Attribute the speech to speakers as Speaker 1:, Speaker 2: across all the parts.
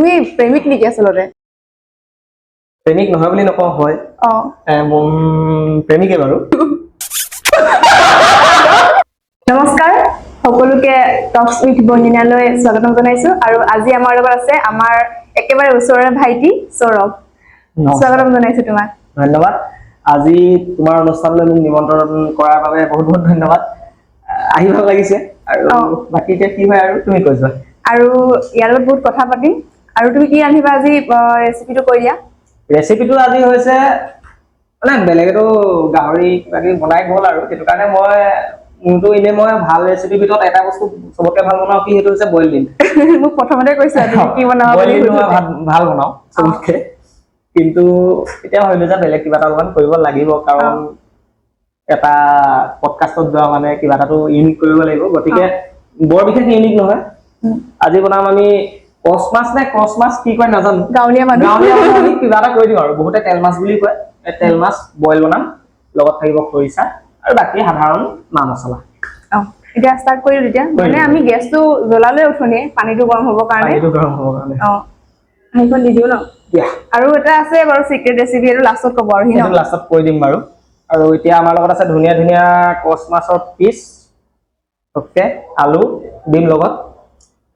Speaker 1: তুমি প্ৰেমিক নেকি আচলতে?
Speaker 2: প্ৰেমিক নহয় বুলি নকওঁ, হয় প্ৰেমিকে বাৰু।
Speaker 1: নমস্কাৰ, সকলোকে টক্স উইথ বনিনালৈ স্বাগতম জনাইছো। আৰু আজি আমাৰ লগত আছে আমাৰ একেবাৰে ওচৰৰে ভাইটি সৌৰভ। স্বাগতম জনাইছো তোমাক।
Speaker 2: ধন্যবাদ। আজি তোমাৰ অনুষ্ঠানলৈ মোক নিমন্ত্ৰণ কৰাৰ বাবে বহুত বহুত ধন্যবাদ। আহি ভাল লাগিছে। আৰু বাকী এতিয়া কি হয় আৰু তুমি কৈছা।
Speaker 1: আৰু ইয়াৰ লগত বহুত কথা পাতিম। আৰু তুমি কি ৰান্ধিবা আজি, ৰেচিপিটো কৈ দিয়া।
Speaker 2: ৰেচিপিটো আজি হৈছে মানে বেলেগেতো গাহৰি কিবাকিবি বনাই গ'ল আৰু সেইটো কাৰণে মোৰতো এনে মই ভাল ৰেচিপিৰ ভিতৰত এটা বস্তু চবতকে ভাল বনাওঁ, কি সেইটো হৈছে বইল ডিম।
Speaker 1: মোক প্ৰথমতে কৈছা তুমি কি বনাবা
Speaker 2: বইল
Speaker 1: বুলি।
Speaker 2: ডিম মই ভাল বনাওঁ চবতকে। কিন্তু এতিয়া ভাবিলো যে বেলেগ কিবা এটা অলপমান কৰিব লাগিব, কাৰণ এটা পডকাষ্টত যোৱা মানে কিবা এটাতো ইউনিক কৰিব লাগিব। গতিকে বৰ বিশেষ ইউনিক নহয়। আজি বনাম আমি কচ মাছ নে ক্ৰচ মাছ কি কয় নাজানো,
Speaker 1: গাঁৱলীয়া মানুহ
Speaker 2: আমি কিবা এটা কৈ দিম আৰু। বহুতে তেল মাছ বুলি কয়। তেল মাছ বইল বনাম, লগত থাকিব খৰিচা আৰু বাকী সাধাৰণ মা মছলা।
Speaker 1: এতিয়া ষ্টাৰ্ট কৰি তেতিয়া মানে আমি গেছটো জ্বলালে উঠনি পানীটো গৰম হ'ব কাৰণে। সেইখন দি দিও ন। আৰু এটা আছে বাৰু চিক্ৰেট ৰেচিপি, আৰু লাষ্টত ক'ব আৰু
Speaker 2: সেইটো লাষ্টত কৈ দিম বাৰু। আৰু এতিয়া আমাৰ লগত আছে ধুনীয়া ধুনীয়া কচ মাছৰ পিচ, ওকে, আলু ডিম লগত,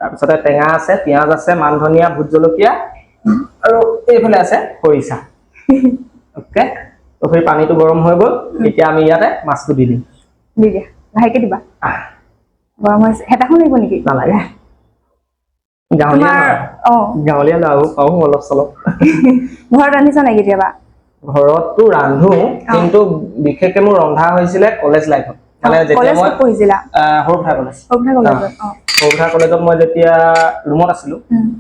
Speaker 2: তাৰপিছতে টেঙা আছে, পিঁয়াজ আছে, মান ধনিয়া, ভোট জলকীয়া, আৰু এইফালে আছে খৰিচা। ওকে, তো সেই পানীটো গৰম হৈ গ'ল। এতিয়া আমি ইয়াতে মাছটো দি দিম।
Speaker 1: দি দিয়া, লাহেকে দিবা। গৰম হৈছে, হেতাখন লাগিব নেকি?
Speaker 2: নালাগে, গাঁৱলীয়া পাওঁ অলপ চলপ।
Speaker 1: ঘৰত ৰান্ধিছা নাই কেতিয়াবা?
Speaker 2: ঘৰতটো ৰান্ধো, কিন্তু বিশেষকে মোৰ ৰন্ধা হৈছিলে কলেজ লাইফত। মানে যেতিয়া মই
Speaker 1: পঢ়িছিলা?
Speaker 2: সৰুভা কলেজ।
Speaker 1: সৰুভা
Speaker 2: কলেজত মই যেতিয়া ৰুমত আছিলো,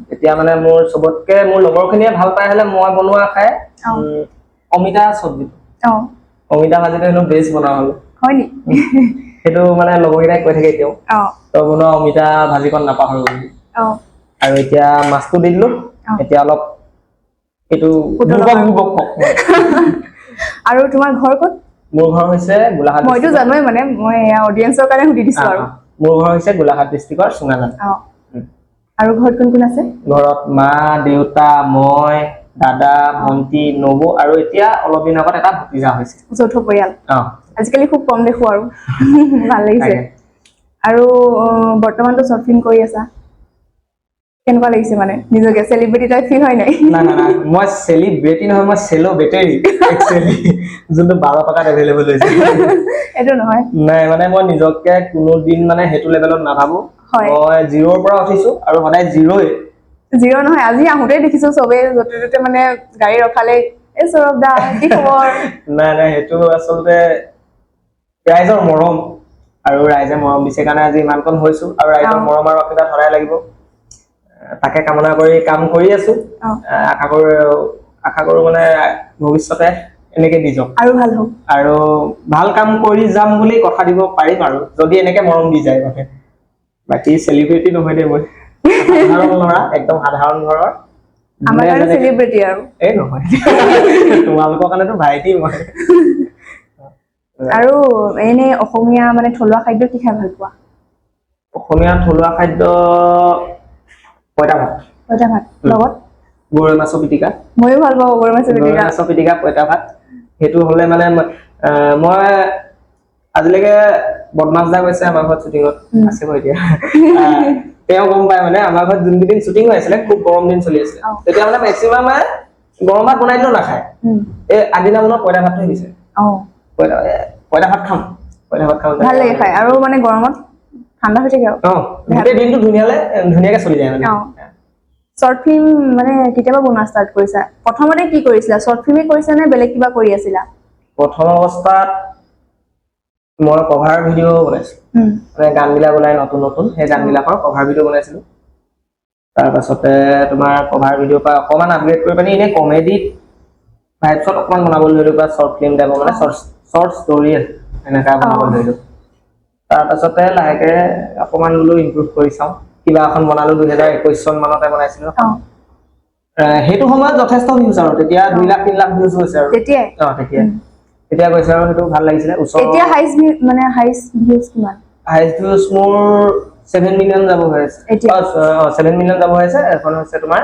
Speaker 2: তেতিয়া মানে মোৰ চবতকে মোৰ লগৰ খিনিয়ে ভাল পাই আহিলে মই বনোৱা খাই অমিতা চব্জি। অমিতা ভাজিটো হেনো বেষ্ট বনাও হলো।
Speaker 1: হয় নেকি?
Speaker 2: সেইটো মানে লগৰকেইটাই কৈ থাকে এতিয়াও, তই বনোৱা অমিতা ভাজিকণ নাপাহৰো বুলি। আৰু এতিয়া মাছটো দি দিলো। এতিয়া অলপ এইটো
Speaker 1: আৰু তোমাৰ ঘৰ ক'ত?
Speaker 2: মোৰ ঘৰ হৈছে গোলাঘাট।
Speaker 1: মইতো জানোৱে, মানে মই অডিয়েন্সৰ কাৰণে সুধি দিছো আৰু।
Speaker 2: মোৰ ঘৰ হৈছে গোলাঘাট ডিষ্ট্ৰিক্টৰ চুঙাজান।
Speaker 1: আৰু ঘৰত কোন কোন আছে?
Speaker 2: ঘৰত মা, দেউতা, মই, দাদা, ভন্টি, নবৌ, আৰু এতিয়া অলপ দিন আগত এটা ভতিজা হৈছে।
Speaker 1: যৌথ পৰিয়াল। আজিকালি খুব কম দেখো আৰু। ভাল লাগিছে। আৰু বৰ্তমানতো শ্বৰ্ট ফিল্ম কৰি আছা, কেনেকুৱা লাগিছে মানে নিজকে চেলিব্ৰিটি টাইপ ফিল হয় নাই?
Speaker 2: নাই, মই চেলিব্ৰিটি নহয়, মই চেলো বেটেৰী একচুৱেলি, যোনটো 12 টকাত এভেইলেবল হৈছে।
Speaker 1: এইটো নহয়। নাই,
Speaker 2: মানে মই নিজকে কোনোদিন মানে সেইটো লেভেলত নাভাবো। মই জিৰ'ৰ পৰা উঠিছো আৰু সদায় জিৰ'ই।
Speaker 1: জিৰ' নহয়, আজি আহোঁতেই দেখিছো চবে য'তে ত'তে মানে গাড়ী ৰখালে, এই সৌৰভ দা কি খবৰ?
Speaker 2: নাই, সেইটো আচলতে ৰাইজৰ মৰম, আৰু ৰাইজে মৰম দিছে কাৰণে আজি ইমানকণ হৈছো। আৰু ৰাইজৰ মৰম আৰু আশীৰ্বাদ সদায় লাগিব, তাকে কামনা কৰি কাম কৰি আছো। আশা কৰো মানে ভৱিষ্যতে এনেকে দি যাওক, আৰু ভাল হওক, আৰু ভাল কাম কৰি যাম বুলি কথা দিব পাৰিম আৰু, যদি এনেকে মৰম দি যায় মানে। বাকী চেলিব্ৰিটি নহয় দেই, মই সাধাৰণ ল'ৰা, একদম সাধাৰণ ঘৰৰ।
Speaker 1: আমাৰ কাৰণে চেলিব্ৰিটি আৰু।
Speaker 2: এই নহয়, তোমালোকৰ কাৰণেতো ভাইটি মই।
Speaker 1: আৰু এনে অসমীয়া মানে থলুৱা খাদ্য কি খাই ভাল পোৱা?
Speaker 2: অসমীয়া থলুৱা খাদ্য পইতা ভাত।
Speaker 1: পইতা ভাত লগত
Speaker 2: গৰৈ মাছৰ পিটিকা।
Speaker 1: ময়ো ভাল পাওঁ গৰৈ মাছৰ
Speaker 2: পিটিকা, পইতা ভাত। সেইটো হলে মানে মই আজিলৈকে বদমাছ দা গৈছে আমাৰ ঘৰত শ্বুটিঙত, আছে এতিয়া। তেওঁ গম পায় মানে আমাৰ ঘৰত যোনকেইদিন শ্বুটিং হৈ আছিলে, খুব গৰম দিন চলি আছিলে, তেতিয়া মানে মেক্সিমাম গৰম ভাত বনাই দিলেও নাখায়। এই আগদিনা মানৰ পইতা ভাত থৈ দিছে। পইতা ভাত খাম, ভাল লাগে খাই, আৰু মানে গৰমত ঠাণ্ডা হৈ থাকে আৰু গোটেই দিনটো ধুনীয়াকে চলি যায় মানে। শ্বৰ্ট ফিল্ম মানে কেতিয়াবা বনোৱা ষ্টাৰ্ট কৰিছা? প্ৰথমতে কি কৰিছিলা, শ্বৰ্ট ফিল্মে কৰিছা নে বেলেগ কিবা কৰি আছিলা? প্ৰথম অৱস্থাত মই কভাৰ ভিডিঅ' বনাইছো, মানে গান বিলাক ওলাই নতুন, সেই গান বিলাকৰ কভাৰ ভিডিঅ' বনাইছিলো। তাৰ পাছতে তোমাৰ কভাৰ ভিডিঅ'ৰ পৰা অকমান আপগ্ৰেড কৰি পানি এনে কমেডি ভাইবছত অকমান বনাবলৈ ধৰিলো, বা শ্বৰ্ট ফিল্ম টাইপৰ মানে শ্বৰ্ট ষ্টৰী এনেকা বনাবলৈ ধৰিলো। তাৰ পাছতে লাহেকে অকমান বোলো ইমপ্ৰুভ কৰি চাওঁ, কিবা এখন বনালো 2021 চন মানতে বনাইছিলো। সেইটো সময়ত যথেষ্ট ভিউজ, আৰু তেতিয়া 2 লাখ 3 লাখ ভিউজ হৈছে আৰু তেতিয়া কৈছে, আৰু সেইটো ভাল লাগিছিলে। এতিয়া হাইষ্ট ভিউজ কিমান? হাইষ্ট ভিউজ মোৰ 7 মিলিয়ন যাব হৈ আছে। 7 মিলিয়ন যাব হৈ আছে। এখন হৈছে তোমাৰ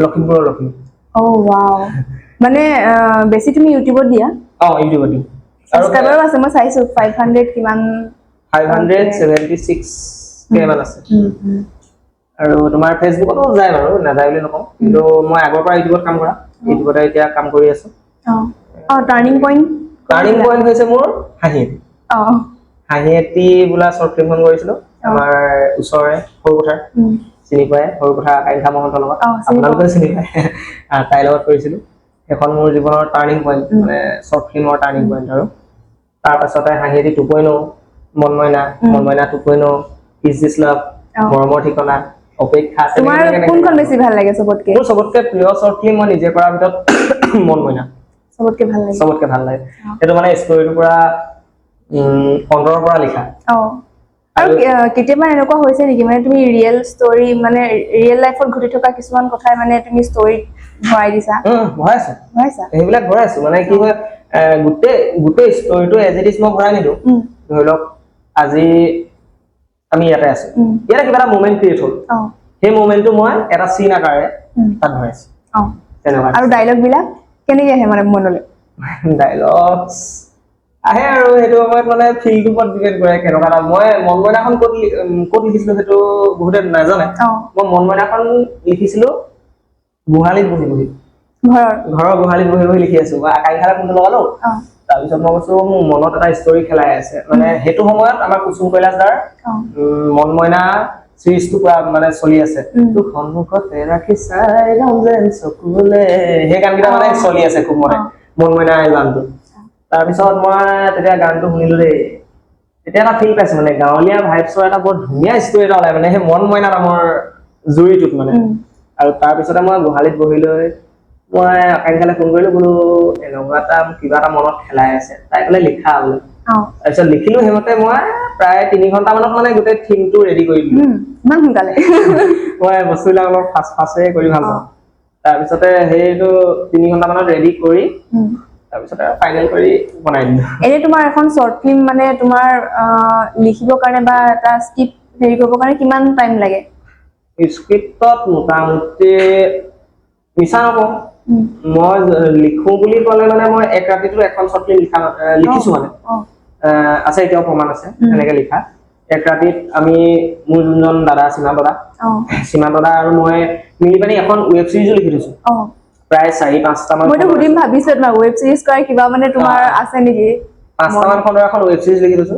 Speaker 2: লখিমপুৰৰ লখিমপুৰ
Speaker 1: ও ওয়াও মানে বেছি তুমি ইউটিউবত দিয়া
Speaker 2: ইউটিউবত দিওঁ আৰু
Speaker 1: সাবস্ক্ৰাইবাৰো আছে মই চাইছো 500 কিমান
Speaker 2: 576k মান আছে আৰু তোমাৰ ফেচবুকতো যায় বাৰু নাযায় বুলি নকওঁ কিন্তু মই আগৰ পৰা ইউটিউবত কাম কৰা ইউটিউবতে এতিয়া কাম কৰি আছো
Speaker 1: টাৰ্নিং পইণ্ট
Speaker 2: হৈছে মোৰ হাঁহিয়েতি
Speaker 1: অ
Speaker 2: হাঁহিয়েতি বোলা শ্বৰ্ট ফিল্মখন কৰিছিলো আমাৰ ওচৰৰে সৰুপথাৰ চিনি পায় সৰুপথাৰ আকাংক্ষা মহন্তৰ লগত আপোনালোকে চিনি পায় তাইৰ লগত কৰিছিলো এখন মোৰ জীৱনৰ টাৰ্নিং পইণ্ট মানে শ্বৰ্ট ফিল্মৰ টাৰ্নিং পইণ্ট আৰু তাৰ পাছতে হাঁহিয়েতি 2.0 মনমইনা 2.0 ইজ দিছ লাভ মৰমৰ ঠিকনা অপেক্ষা
Speaker 1: তোমাৰ কোনখন বেছি ভাল লাগে সবতকে
Speaker 2: মোৰ সবতকে প্ৰিয় শ্বৰ্ট ফিল্ম মই নিজে কৰাৰ ভিতৰত মনমইনা
Speaker 1: সবতকে ভাল লাগে
Speaker 2: সেইটো মানে ষ্টৰীটোৰ পৰা অন্তৰৰ পৰা লিখা
Speaker 1: আৰু কেতিয়াবা এনেকুৱা হৈছে নেকি মানে তুমি ৰিয়েল ষ্টৰী মানে ৰিয়েল লাইফত ঘটি থকা কিছুমান কথাই মানে তুমি ষ্টৰীত ভৰাই দিছা
Speaker 2: ভৰাইছা সেইবিলাক ভৰাইছো মানে কি হয় গোটেই ষ্টৰীটো এজ ইট ইজ মই ভৰাই নিদিওঁ ধৰি লওক আজি আমি ইয়াতে আছো ইয়াতে কিবা এটা মোমেন্ট ক্ৰিয়েট হ'ল সেই মোমেন্টটো মই এটা চিন আকাৰে তাত ভৰাইছো তেনেকুৱা
Speaker 1: আৰু ডায়লগ বিলাক কেনেকৈ আহে মানে মনলৈ
Speaker 2: ডায়লগছ আহে আৰু সেইটো সময়ত মানে ফিল্ডটোৰ ওপৰত ডিপেণ্ড কৰে কেনেকুৱা এটা মই মনমইনাখন ক'ত লিখিছিলো সেইটো বহুতে নাজানে মই মনমইনাখন লিখিছিলো গোহালিত বহি ঘৰৰ গোহালিত বহি লিখি আছো বা আকাংক্ষাৰে ফোনটো লগালো তাৰপিছত মই কৈছো মোৰ মনত এটা ষ্টৰী খেলাই আছে মানে সেইটো সময়ত আমাৰ কুসুম কৈলাশ দাৰ মনমইনা চিৰিজটো পুৰা মানে চলি আছে তো সন্মুখতে ৰাখি চাই যাম যেন চকুলে সেই গানকেইটা মানে চলি আছে খুব মনমইনা এই গানটো তাৰপিছত মই তেতিয়া গানটো শুনিলো দেই তেতিয়া এটা ফিল পাইছো মানে গাঁৱলীয়া ভাইবছৰ এটা বৰ ধুনীয়া ষ্টৰী এটা ওলাই মানে সেই মনমইনা নামৰ জুৰিটোত মানে আৰু তাৰপিছতে মই গোহালিত বহি লৈ মই আকাংক্ষালৈ ফোন কৰিলো বোলো এনেকুৱা এটা কিবা এটা মনত খেলাই আছে তাই ক'লে লিখা বোলে তাৰপিছত লিখিলো সেইমতে মই প্ৰায় 3 ঘণ্টা মানত মানে গোটেই থিমটো ৰেডি কৰি দিলো
Speaker 1: ইমান সোনকালে
Speaker 2: মই বস্তুবিলাক অলপ ফাষ্টে কৰি ভাল পাওঁ তাৰপিছতে সেইটো 3 ঘণ্টা মানত ৰেডি কৰি তাৰপিছতে ফাইনেল কৰি বনাই দিলো
Speaker 1: এনে তোমাৰ এখন শৰ্ট ফিল্ম মানে তোমাৰ লিখিবৰ কাৰণে বা এটা স্ক্ৰিপ্ট হেৰি কৰিবৰ কাৰণে কিমান টাইম লাগে
Speaker 2: স্ক্ৰিপ্টত মোটামুটি মিছা নকওঁ মই লিখো বুলি ক'লে মানে মই এক ৰাতিটো এখন শৰ্ট ফিল্ম লিখিছো মানে আছে এতিয়াও প্ৰমাণ আছে এনেকে লিখা এক ৰাতিত আমি মোৰ যোনজন দাদা সীমান্ত দাদা আৰু মই মিলি পানি এখন ৱেব চিৰিজো লিখি দিছো প্ৰায় 4-5টা মান
Speaker 1: মইতো সুধিম ভাবিছো তোমাৰ ৱেব চিৰিজ কৰা কিবা মানে তোমাৰ আছে নেকি
Speaker 2: 5টা মান খণ্ডৰ এখন ৱেব চিৰিজ লিখি দিছো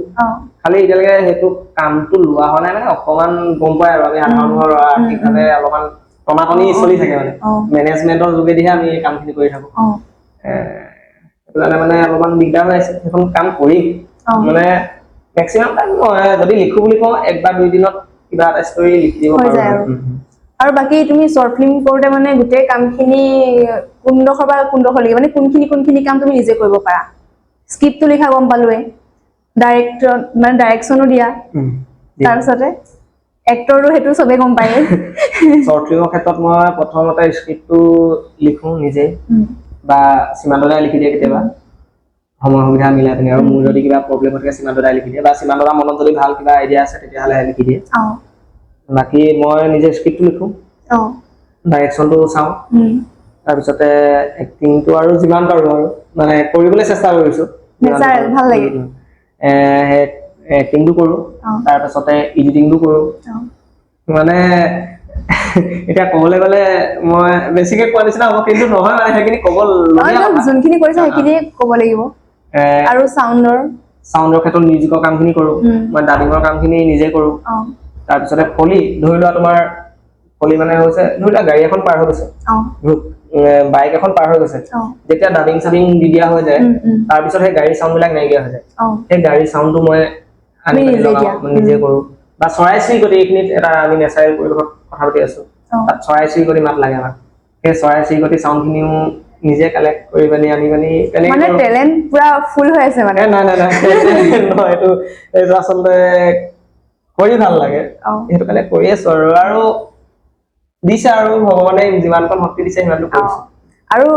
Speaker 2: খালি এতিয়ালৈকে সেইটো কামটো লোৱা হোৱা নাই মানে অকমান গম পাই আৰু আমি সাধাৰণ ঘৰৰ আৰ্থিকভাৱে অলপমান টনাটনি চলি থাকে মানে মেনেজমেন্টৰ যোগেদিহে আমি এই কামখিনি কৰি থাকো মানে অলপমান দিগদাৰ হৈ আছে সেইখন কাম কৰিম মানে মেক্সিমাম টাইম যদি লিখো বুলি কওঁ 1 বা 2 দিনত কিবা এটা ষ্টৰী লিখি দিব পাৰো
Speaker 1: আৰু বাকি তুমি শৰ্ট ফিল্ম কৰোতে মানে গোটেই কামখিনি কোনডোখৰ লাগি মানে কোনখিনি কাম তুমি নিজে কৰিব পাৰা স্ক্ৰিপ্টটো লিখা গম পালোৱে ডাইৰেক্টৰ মানে ডাইৰেকচনো দিয়া তাৰপিছতে এক্টৰটো হেতু সবে গম পায়
Speaker 2: শৰ্ট ফিল্মৰ ক্ষেত্ৰত মই প্ৰথমতে স্ক্ৰিপ্টটো লিখো নিজে বা সীমান্তদাই লিখি দিয়ে কেতিয়াবা সময় সুবিধা মিলাই পিনে আৰু মোৰ যদি কিবা প্ৰব্লেম থাকে সীমান্তদাই লিখি দিয়ে বা সীমান্তদাৰ মনত যদি ভাল কিবা আইডিয়া আছে তেতিয়াহ'লে লিখি দিয়ে বাকি মই নিজে স্ক্ৰিপ্টটো লিখো ডাইৰেকচনটো চাওঁ তাৰপিছতে এক্টিংটো আৰু যিমান পাৰো আৰু মানে কৰিবলৈ চেষ্টা কৰিছো
Speaker 1: ভাল লাগে
Speaker 2: এক্টিংটো কৰো তাৰপিছতে এডিটিংটো কৰো মানে এতিয়া ক'বলৈ গ'লে মই বেছিকে কোৱা নিচিনা হ'ব কিন্তু নহয় মানে সেইখিনি ক'ব
Speaker 1: যোনখিনি কৰিছা সেইখিনি ক'ব লাগিব আৰু সাউণ্ডৰ
Speaker 2: ক্ষেত্ৰত মিউজিকৰ কামখিনি কৰো মই ডাবিঙৰ কামখিনি নিজে কৰো তাৰপিছতে ফলি ধৰি লোৱা তোমাৰ ফলি মানে হৈছে ধৰি লোৱা গাড়ী এখন পাৰ হৈ গৈছে বাইক এখন পাৰ হৈ গৈছে যেতিয়া ডাবিং চাবিং দি দিয়া হৈ যায় তাৰপিছত সেই গাড়ীৰ চাউণ্ড বিলাক নাইকিয়া হৈ যায় সেই গাড়ীৰ চাউণ্ডটো মই আনি নিজে কৰো বা চৰাই চিৰিকটি এইখিনিত এটা আমি নেচাৰেল পৰিৱেশত কথা পাতি আছো তাত চৰাই চিৰিকটি মাত লাগে আমাক সেই চৰাই চিৰিকটি চাউণ্ডখিনিও নিজে কালেক্ট কৰি পানি আনি পানি
Speaker 1: মানে টেলেন্ট পুৰা ফুল হৈ আছে মানে
Speaker 2: নাই এইটো আচলতে কৰি ভাল লাগে সেইটো কাৰণে কৰি আছো আৰু দিছে আৰু ভগৱানে যিমানকণ শক্তি দিছে সিমানটো কৰিছো
Speaker 1: আৰু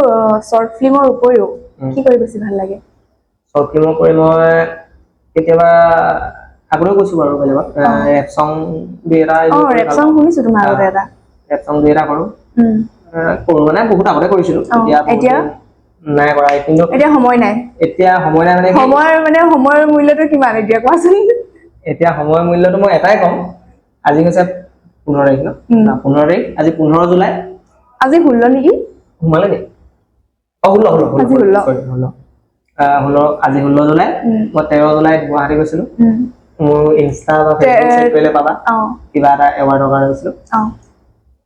Speaker 1: শৰ্ট ফিল্মৰ উপৰিও কি কৰি বেছি ভাল লাগে
Speaker 2: শৰ্ট ফিল্মৰ কৰি মই কেতিয়াবা আগতেও কৈছো বাৰু বেলেগত ৰেপ সং দুই এটা
Speaker 1: ৰেপ সং শুনিছো তোমাৰ আগতে এটা
Speaker 2: ৰেপ সং দুই এটা কৰো কৰো মানে বহুত আগতে কৰিছিলো
Speaker 1: এতিয়া
Speaker 2: নাই কৰা কিন্তু
Speaker 1: এতিয়া সময় নাই
Speaker 2: এতিয়া সময় নাই মানে
Speaker 1: সময়ৰ মূল্যটো কিমান এতিয়া কোৱাচোন
Speaker 2: এতিয়া সময়ৰ মূল্যটো মই এটাই কম আজি হৈছে 15 তাৰিখ ন 15 তাৰিখ আজি 15 জুলাই
Speaker 1: আজি 16 নেকি
Speaker 2: সোমালে নি 16 আজি 16 জুলাই মই 13 জুলাইত গুৱাহাটী গৈছিলো মোৰ ইনষ্টা বা ফেচবুক চেক কৰিলে পাবা কিবা এটা এৱাৰ্ডৰ কাৰণে গৈছিলো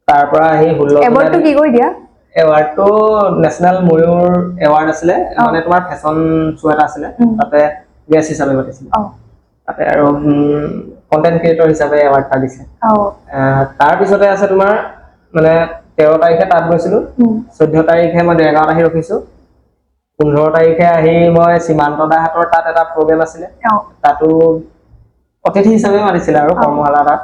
Speaker 2: তাৰ পৰা আহি 16
Speaker 1: এৱাৰ্ডটো কি কৈ দিয়া
Speaker 2: এৱাৰ্ডটো নেশ্যনেল ময়ূৰ এৱাৰ্ড আছিলে মানে তোমাৰ ফেশ্বন শ্ব' এটা আছিলে তাতে গেষ্ট হিচাপে মাতিছিলে তাতে আৰু কন্টেন্ট ক্ৰিয়েটৰ হিচাপে এৱাৰ্ড এটা দিছে তাৰ পিছতে আছে তোমাৰ মানে 13 তাৰিখে তাত গৈছিলো 14 তাৰিখে মই দেৰগাঁৱত আহি ৰখিছো 15 তাৰিখে আহি মই সীমান্ত দাহঁতৰ তাত এটা প্ৰগ্ৰেম আছিলে তাতো অতিথি হিচাপে মাতিছিলে আৰু কৰ্মশালা তাত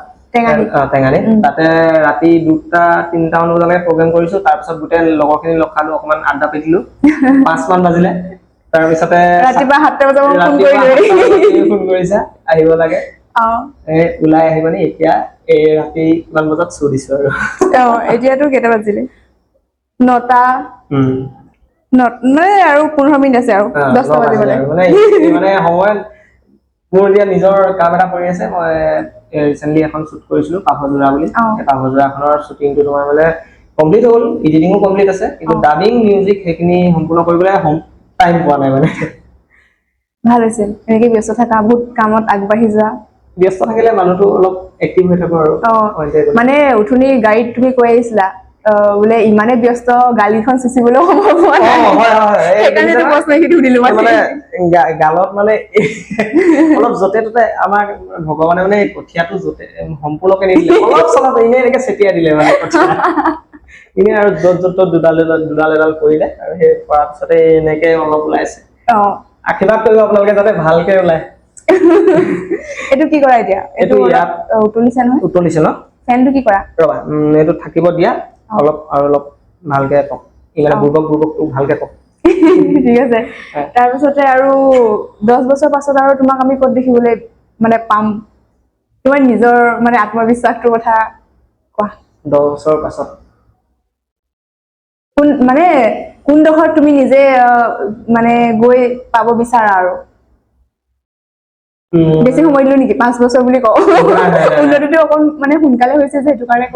Speaker 2: টেঙানি তাতে ৰাতি 2টা-3টা মান বজালৈকে প্ৰগ্ৰেম কৰিছো তাৰপিছত গোটেই লগৰখিনি লগ খালো অকমান আড্ডা পিটিলো 5 মান বাজিলে তাৰপিছতে
Speaker 1: ৰাতিপুৱা 7টা বজাত
Speaker 2: ফোন কৰিছা আহিব লাগে ওলাই আহিবানি এতিয়া এই ৰাতি কিমান বজাত শ্ব' দিছো আৰু
Speaker 1: এতিয়াতো কেইটা বাজিলে 9টা মানে আৰু 15 মিনিট আছে আৰু 10টা বাজিবলৈ
Speaker 2: মানে সময়ত মোৰ এতিয়া নিজৰ কাম এটা কৰি আছে মই ৰিসেন্টলি এখন শ্বুট কৰিছিলো পাভজোৰা বুলি পাভজোৰাখনৰ শ্বুটিংটো তোমাৰ মানে কমপ্লিট হ'ল এডিটিংও কমপ্লিট আছে কিন্তু ডাবিং মিউজিক সেইখিনি সম্পূৰ্ণ কৰিবলৈ টাইম পোৱা নাই মানে
Speaker 1: ভাল হৈছে এনেকৈ ব্যস্ত থাকা বহুত কামত আগবাঢ়ি যোৱা
Speaker 2: ব্যস্ত থাকিলে মানুহটো অলপ এক্টিভ হৈ থাকো আৰু
Speaker 1: মানে উঠুনি গাড়ীত তুমি কৈ আহিছিলা বোলে ইমানে ব্যস্ত গালিখন চুচিবলৈও সময় পোৱা নাই সেইকাৰণে প্ৰশ্নখিনি সুধিলো
Speaker 2: মানে গালত মানে অলপ যতে ততে আমাক ভগৱানে মানে কঠিয়াটো যতে সম্পূৰ্ণকে নিদিলে অলপ চলপ এনেকে চেটিয়াই দিলে মানে কঠিয়া এনে আৰু য'ত দুডাল এডাল কৰিলে আৰু সেই কৰাৰ পিছতে এনেকে অলপ ওলাইছে আশীৰ্বাদ কৰিব আপোনালোকে যাতে ভালকে ওলায়
Speaker 1: এইটো কি কৰা এতিয়া এইটো
Speaker 2: ইয়াত উতলিছে ন
Speaker 1: ফেনটো কি কৰা
Speaker 2: ৰবা এইটো থাকিব দিয়া অলপ ভালকে কওক ইমানে বুৰ্বকটো ভালকে কওক
Speaker 1: ঠিক আছে তাৰপিছতে আৰু 10 বছৰ পাছত আৰু তোমাক আমি ক'ত দেখিবলৈ মানে পাম তোমাৰ নিজৰ মানে আত্মবিশ্বাসটোৰ কথা কোৱা
Speaker 2: 10 বছৰ পাছত
Speaker 1: কোন ডখৰত তুমি নিজে মানে গৈ পাব বিচাৰা আৰু বেছি সময় দিলো নেকি 5 বছৰ বুলি কওঁ উন্নতিটো অকণ মানে সোনকালে হৈছে যে সেইটো কাৰণে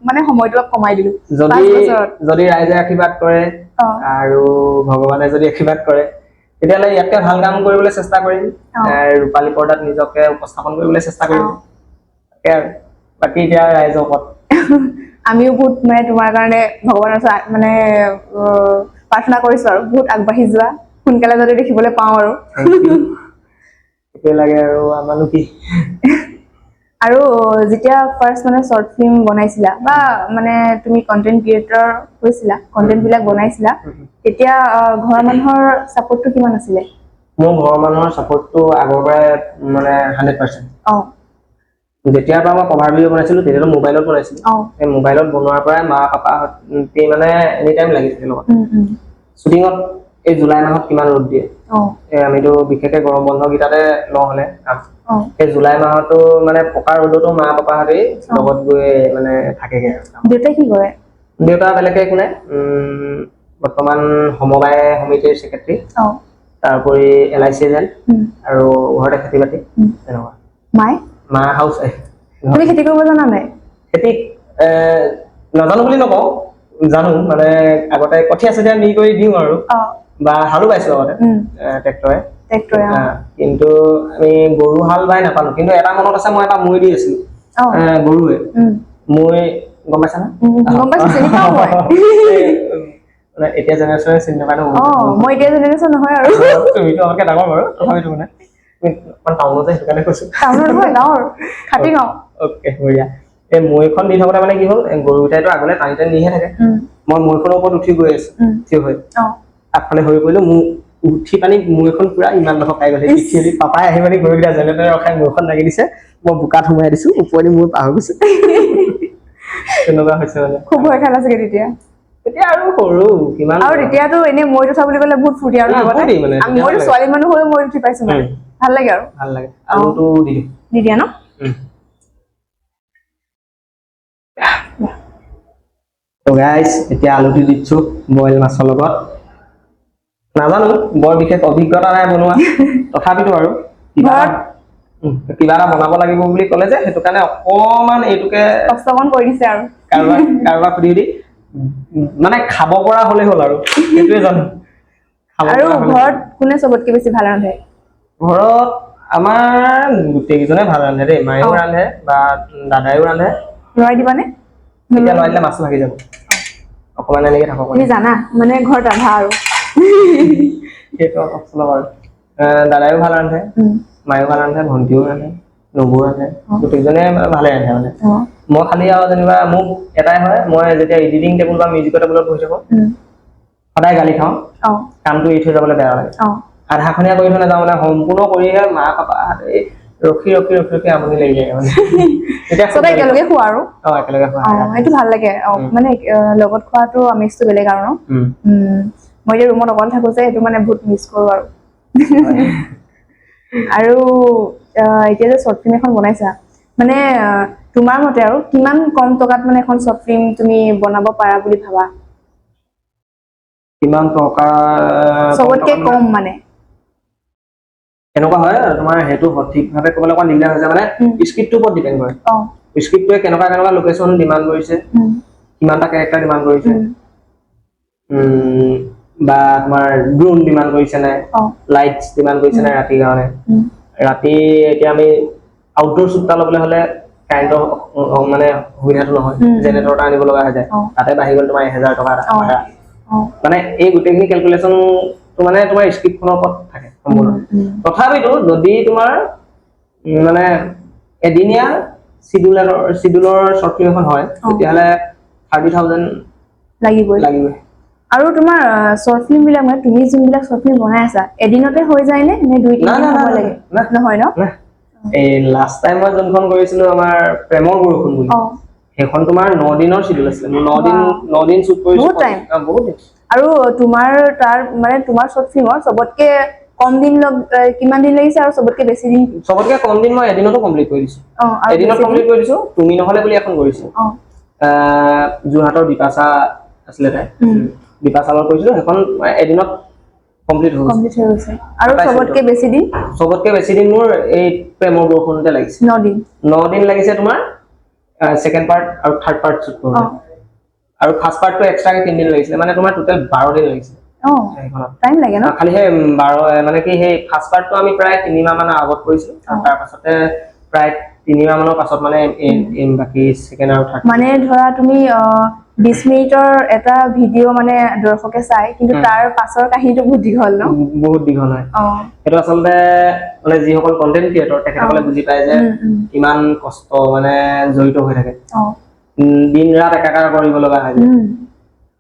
Speaker 1: মানে সময়টো অলপ কমাই দিলো
Speaker 2: যদি ৰাইজে আশীৰ্বাদ কৰে আৰু ভগৱানে যদি আশীৰ্বাদ কৰে তেতিয়াহ'লে ইয়াতকে ভাল কাম কৰিবলৈ চেষ্টা কৰিম ৰূপালী পৰ্দাত নিজকে উপস্থাপন কৰিবলৈ চেষ্টা কৰিম তাকে আৰু বাকী এতিয়া ৰাইজৰ ওপৰত
Speaker 1: আমিও বহুত মানে তোমাৰ কাৰণে ভগৱানৰ ওচৰত মানে প্ৰাৰ্থনা কৰিছো আৰু বহুত আগবাঢ়ি যোৱা সোনকালে যাতে দেখিবলৈ পাওঁ আৰু
Speaker 2: লাগে আৰু আমাৰো কি
Speaker 1: আৰু যেতিয়া ফাৰ্স্ট মানে শৰ্ট ফিল্ম বনাইছিলা বা মানে তুমি কন্টেন্ট ক্ৰিয়েটৰ হৈছিলা কন্টেন্ট বিলাক বনাইছিলা তেতিয়া ঘৰৰ মানুহৰ সাপোৰ্টটো কিমান আছিলে
Speaker 2: মোৰ ঘৰৰ মানুহৰ সাপোৰ্টটো আগৰ পৰাই মানে 100% যেতিয়াৰ পৰা মই কভাৰ ভিডিঅ' বনাইছিলো তেতিয়াতো মোবাইলত বনাইছিলো এই মোবাইলত বনোৱাৰ পৰাই মা পাপাহঁতে মানে এনি টাইম লাগি থাকে লগত শ্বুটিঙত এই জুলাই মাহত কিমান ৰ'দ দিয়ে আমিতো বিশেষকৈ গৰম বন্ধ কেইটাতে নহ'লে এই জুলাই মাহতো মানে পকা ৰ'দতো মা পাপাহঁতে লগত গৈ মানে থাকেগে
Speaker 1: দেউতাই কি কৰে
Speaker 2: দেউতা বেলেগে একো নাই বৰ্তমান সমবায় সমিতিৰ ছেক্ৰেটাৰী তাৰোপৰি LIC এজেণ্ট আৰু ঘৰতে খেতি বাতি তেনেকুৱা মা হাউচ ৱাইফ
Speaker 1: তুমি খেতি কৰিব জানা নাই
Speaker 2: খেতি নাজানো বুলি নকওঁ জানো মানে আগতে কঠীয়া চঠীয়া নি কৰি দিওঁ আৰু বা হালো বাইছো আগতে ট্ৰেক্টৰে কিন্তু আমি গৰু হাল বাই নাপালো কিন্তু এটা মনত আছে মই এটা মৈ দি আছিলো গৰুৱে মই গম পাইছা না
Speaker 1: গম পাইছো চিনি পাওঁ মই
Speaker 2: মানে এতিয়া জেনেৰেশ্যনে চিনি নাপায় ন
Speaker 1: মই এতিয়া জেনেৰেশ্যন নহয় আৰু
Speaker 2: তুমিতো আমাতকে ডাঙৰ বাৰু তথাপিতো মানে টাউনতে সেইটো কাৰণে কৈছো
Speaker 1: টাউনৰ নহয় গাঁৱৰ খাটি গাঁও
Speaker 2: অ'কে বঢ়িয়া এই মৈখন দি থাকোতে মানে কি হ'ল গৰুকেইটাইতো আগলে টানি টানি নিহে থাকে মই মৈখনৰ ওপৰত উঠি গৈ আছো থিয় হৈ আগফালে হৈ পৰিলো মোৰ উঠি পানি মৈখন পুৰা ইমান ডখৰ পাই গ'লে পিঠিয়েদি পাপাই আহি মানে গৰুকেইটা যেনে তেনে ৰখাই মৈখন লাগি দিছে মই বোকাত সোমাই দিছো ওপৰদি মোৰ পাৰ হৈ গৈছে তেনেকুৱা হৈছে মানে
Speaker 1: খুব ভয় খালা চাগে তেতিয়া
Speaker 2: আৰু সৰু কিমান
Speaker 1: আৰু তেতিয়াতো এনে মৈ উঠা বুলি ক'লে বহুত ফূৰ্তি আৰু মইতো ছোৱালী মানুহ হৈ মৈ উঠি পাইছো মানে ভাল লাগে আৰু
Speaker 2: আলুটো দি
Speaker 1: দিয়া ন
Speaker 2: তো গাইজ এতিয়া আলুটি দিছো বইল মাছৰ লগত নাজানো বৰ বিশেষ অভিজ্ঞতা নাই বনোৱা তথাপিতো আৰু কিবা এটা বনাব লাগিব বুলি ক'লে যে সেইটো কাৰণে অকমান এইটোকে
Speaker 1: কষ্টকণ কৰি দিছে আৰু
Speaker 2: কাৰোবাক সুধি মানে খাব পৰা হলে হ'ল আৰু সেইটোৱে জানো
Speaker 1: আৰু ঘৰত কোনে চবতকে বেছি ভাল ৰান্ধে
Speaker 2: ঘৰত আমাৰ গোটেইকেইজনে ভাল ৰান্ধে দেই মায়েও ৰান্ধে বা দাদাইও ৰান্ধে
Speaker 1: লৰাই দিবানে
Speaker 2: এতিয়া লৰাই দিলে মাছটো ভাগি যাব অকমান এনেকে থাকক
Speaker 1: তুমি জানা মানে ঘৰত ৰান্ধা আৰু
Speaker 2: সেইটো অলপ আৰু দাদাইও ভাল ৰান্ধে মায়েও ভাল ৰান্ধে ভণ্টিও ৰান্ধে নবৌ ৰান্ধে গোটেইজনে ভালে ৰান্ধে মানে মই খালি আৰু যেনিবা মোক এটাই হয় মই যেতিয়া এডিটিং টেবুল বা মিউজিকৰ টেবুলত বহি থাকো সদায় গালি খাওঁ কামটো এৰি থৈ যাবলৈ বেয়া লাগে আধাখনীয়া কৰি থৈ নাযাওঁ মানে সম্পূৰ্ণ কৰিহে মা পাপা ৰখি আমনি লাগি যায় মানে তেতিয়া
Speaker 1: সদায় একেলগে খোৱা আৰু
Speaker 2: একেলগে খোৱা
Speaker 1: সেইটো ভাল লাগে মানে লগত খোৱাটো আমেজটো বেলেগ আৰু ন মই যে ৰুমত অকল থাকো যে সেইটো মানে বহুত মিছ কৰো আৰু আৰু এতিয়া যে শ্বৰ্ট ফিল্ম এখন বনাইছা মানে তোমাৰ মতে আৰু কিমান কম টকাত মানে এখন শ্বৰ্ট ফিল্ম তুমি বনাব পাৰা বুলি ভাবা
Speaker 2: কিমান টকা
Speaker 1: চবতকে কম মানে
Speaker 2: এনেকুৱা হয় তোমাৰ সেইটো সঠিকভাৱে ক'বলৈ অকমান দিগদাৰ হৈছে মানে স্ক্ৰিপ্টটোৰ ওপৰত ডিপেণ্ড কৰে স্ক্ৰিপ্টটোৱে কেনেকুৱা লোকেশ্যন ডিমাণ্ড কৰিছে কিমানটা কেৰেক্টাৰ ডিমাণ্ড কৰিছে বা তোমাৰ ড্ৰোন ডিমাণ্ড কৰিছে নাই লাইটছ ডিমাণ্ড কৰিছে নাই ৰাতিৰ কাৰণে ৰাতি এতিয়া আমি আউটডোৰ শ্বুট এটা ল'বলৈ হ'লে কাৰেণ্টৰ মানে সুবিধাটো নহয় জেনেৰেটৰ এটা আনিব লগা হৈ যায় তাতে বাঢ়ি গ'ল তোমাৰ 1000 টকা ভাড়া মানে এই গোটেইখিনি কেলকুলেশ্যনটো মানে তোমাৰ স্ক্ৰিপ্টখনৰ ওপৰত থাকে সম্পূৰ্ণ তথাপিতো যদি তোমাৰ মানে এদিনীয়া চিডুলৰ শ্বৰ্ট ফিল্ম এখন হয় তেতিয়াহ'লে 30,000 লাগিবই
Speaker 1: আৰু তোমাৰ শ্বৰ্ট ফিল্ম বিলাক মানে তুমি যোনবিলাক শ্বৰ্ট ফিল্ম বনাই আছা এদিনতে হৈ যায় নে 2-3 দিন সময় লাগে নহয় ন
Speaker 2: এই লাষ্ট টাইম মই যোনখন কৰিছিলো আমাৰ প্ৰেমৰ বৰষুণ বুলি সেইখন তোমাৰ 9 দিনৰ শিডিউল আছিল 9 দিন শ্বুট কৰিছো বহুত দিন
Speaker 1: আৰু তোমাৰ তাৰ মানে তোমাৰ শ্বৰ্ট ফিল্মৰ চবতকে কম দিন কিমান দিন লাগিছে আৰু চবতকে বেছি দিন
Speaker 2: চবতকে কম দিন মই এদিনতো কমপ্লিট কৰি দিছো এদিনত কমপ্লিট কৰি দিছো তুমি নহলে বুলি এখন কৰিছো যোৰহাটৰ বিপাশা আছিলে তাই বিপাশালৰ কৰিছিলো সেইখন এদিনত কমপ্লিট হৈ গৈছে
Speaker 1: আৰু চবতকে বেছি দিন
Speaker 2: মোৰ এই প্ৰেমৰ বৰষুণতে লাগিছে 9 দিন লাগিছে তোমাৰ সেকেন্ড পাৰ্ট আৰু থাৰ্ড পাৰ্ট শ্বুট কৰোতে আৰু ফাৰ্স্ট পাৰ্টটো এক্সট্ৰাকে 3 দিন লাগিছে মানে তোমাৰ টোটাল 12 দিন লাগিছে
Speaker 1: টাইম লাগে ন
Speaker 2: খালি সেই 12 মানে কি সেই ফাৰ্স্ট পাৰ্টটো আমি প্ৰায় 3 মাহ মান আগত কৰিছো তাৰ পাছতে প্ৰায় 3 মাহ মানৰ পাছত মানে বাকি সেকেন্ড আৰু থাৰ্ড
Speaker 1: মানে ধৰা তুমি 20 মিনিটৰ এটা ভিডিও মানে দৰ্শকে চাই কিন্তু তাৰ পাছৰ কাহিনীটো বহুত দীঘল ন
Speaker 2: বহুত দীঘল হয় এটা আচলতে মানে যিসকল কন্টেন্ট ক্ৰিয়েটৰ তেখেতসকলে বুজি পায় যে কিমান কষ্ট মানে জড়িত হৈ থাকে দিন ৰাত একাকাৰ কৰিব লগা হয়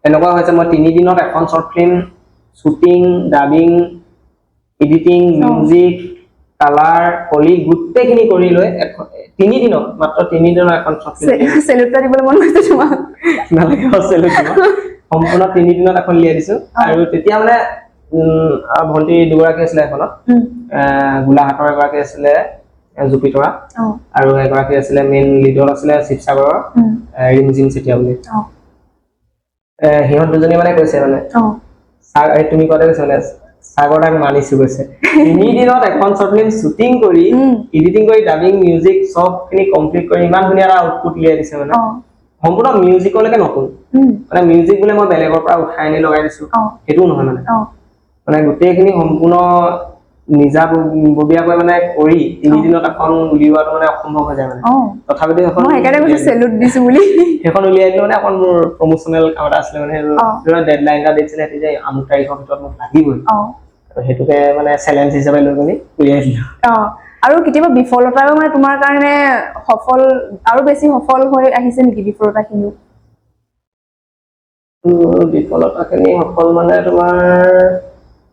Speaker 2: এনেকুৱা হৈছে মই 3 দিনত এখন short film shooting dubbing editing music colour Foley গোটেইখিনি কৰি লৈ 3 দিনত মাত্ৰ 3 দিনৰ এখন শ্বৰ্ট ফিল্ম
Speaker 1: সেলুটটা দিবলৈ মন গৈছে তোমাক
Speaker 2: নালাগে সেলুট সম্পূৰ্ণ 3 দিনত এখন লিয়াই দিছো আৰু তেতিয়া মানে ভণ্টি দুগৰাকী আছিলে এখনত গোলাঘাটৰ এগৰাকী আছিলে জুপিতৰা আৰু এগৰাকী আছিলে মেইন লিডৰ আছিলে শিৱসাগৰৰ ৰিমজিম চেতিয়া বুলি সিহঁত দুজনী মানে কৈছে মানে তুমি কোৱাতে কৈছে মানে সাগৰ তাক মানিছো গৈছে 3 দিনত এখন শ্বৰ্ট ফিল্ম শুটিং কৰি এডিটিং কৰি ডাবিং মিউজিক সবখিনি কমপ্লিট কৰি ইমান ধুনীয়া এটা আউটপুট লিয়াই দিছে মানে সম্পূৰ্ণ মিউজিকলৈকে নতুন মানে মিউজিক বোলে মই বেলেগৰ পৰা উঠাই আনি লগাই দিছো সেইটো নহয় মানে গোটেইখিনি সম্পূৰ্ণ নিজা ববিয়াকৈ মানে কৰি 3 দিনত এখন উলিওৱাটো মানে অসম্ভৱ হৈ যায় মানে তথাপিতো এখন
Speaker 1: মই একাৰে কৈছো সেলুট দিছো বুলি
Speaker 2: সেইখন উলিয়াই দিলো মানে এখন মোৰ প্ৰমোশনাল কাম এটা আছিলে মানে সেইটো ডেডলাইন এটা দিছিলে যে আমুক তাৰিখৰ ভিতৰত মোক লাগিবই সেইটোকে মানে চ্যালেঞ্জ হিচাপে লৈ গলি উলিয়াই দিলো
Speaker 1: আৰু কেতিয়াবা বিফলতাও মানে তোমাৰ কাৰণে সফল আৰু বেছি সফল হৈ আহিছে নেকি বিফলতাখিনি
Speaker 2: বিফলতাখিনি সফল মানে তোমাৰ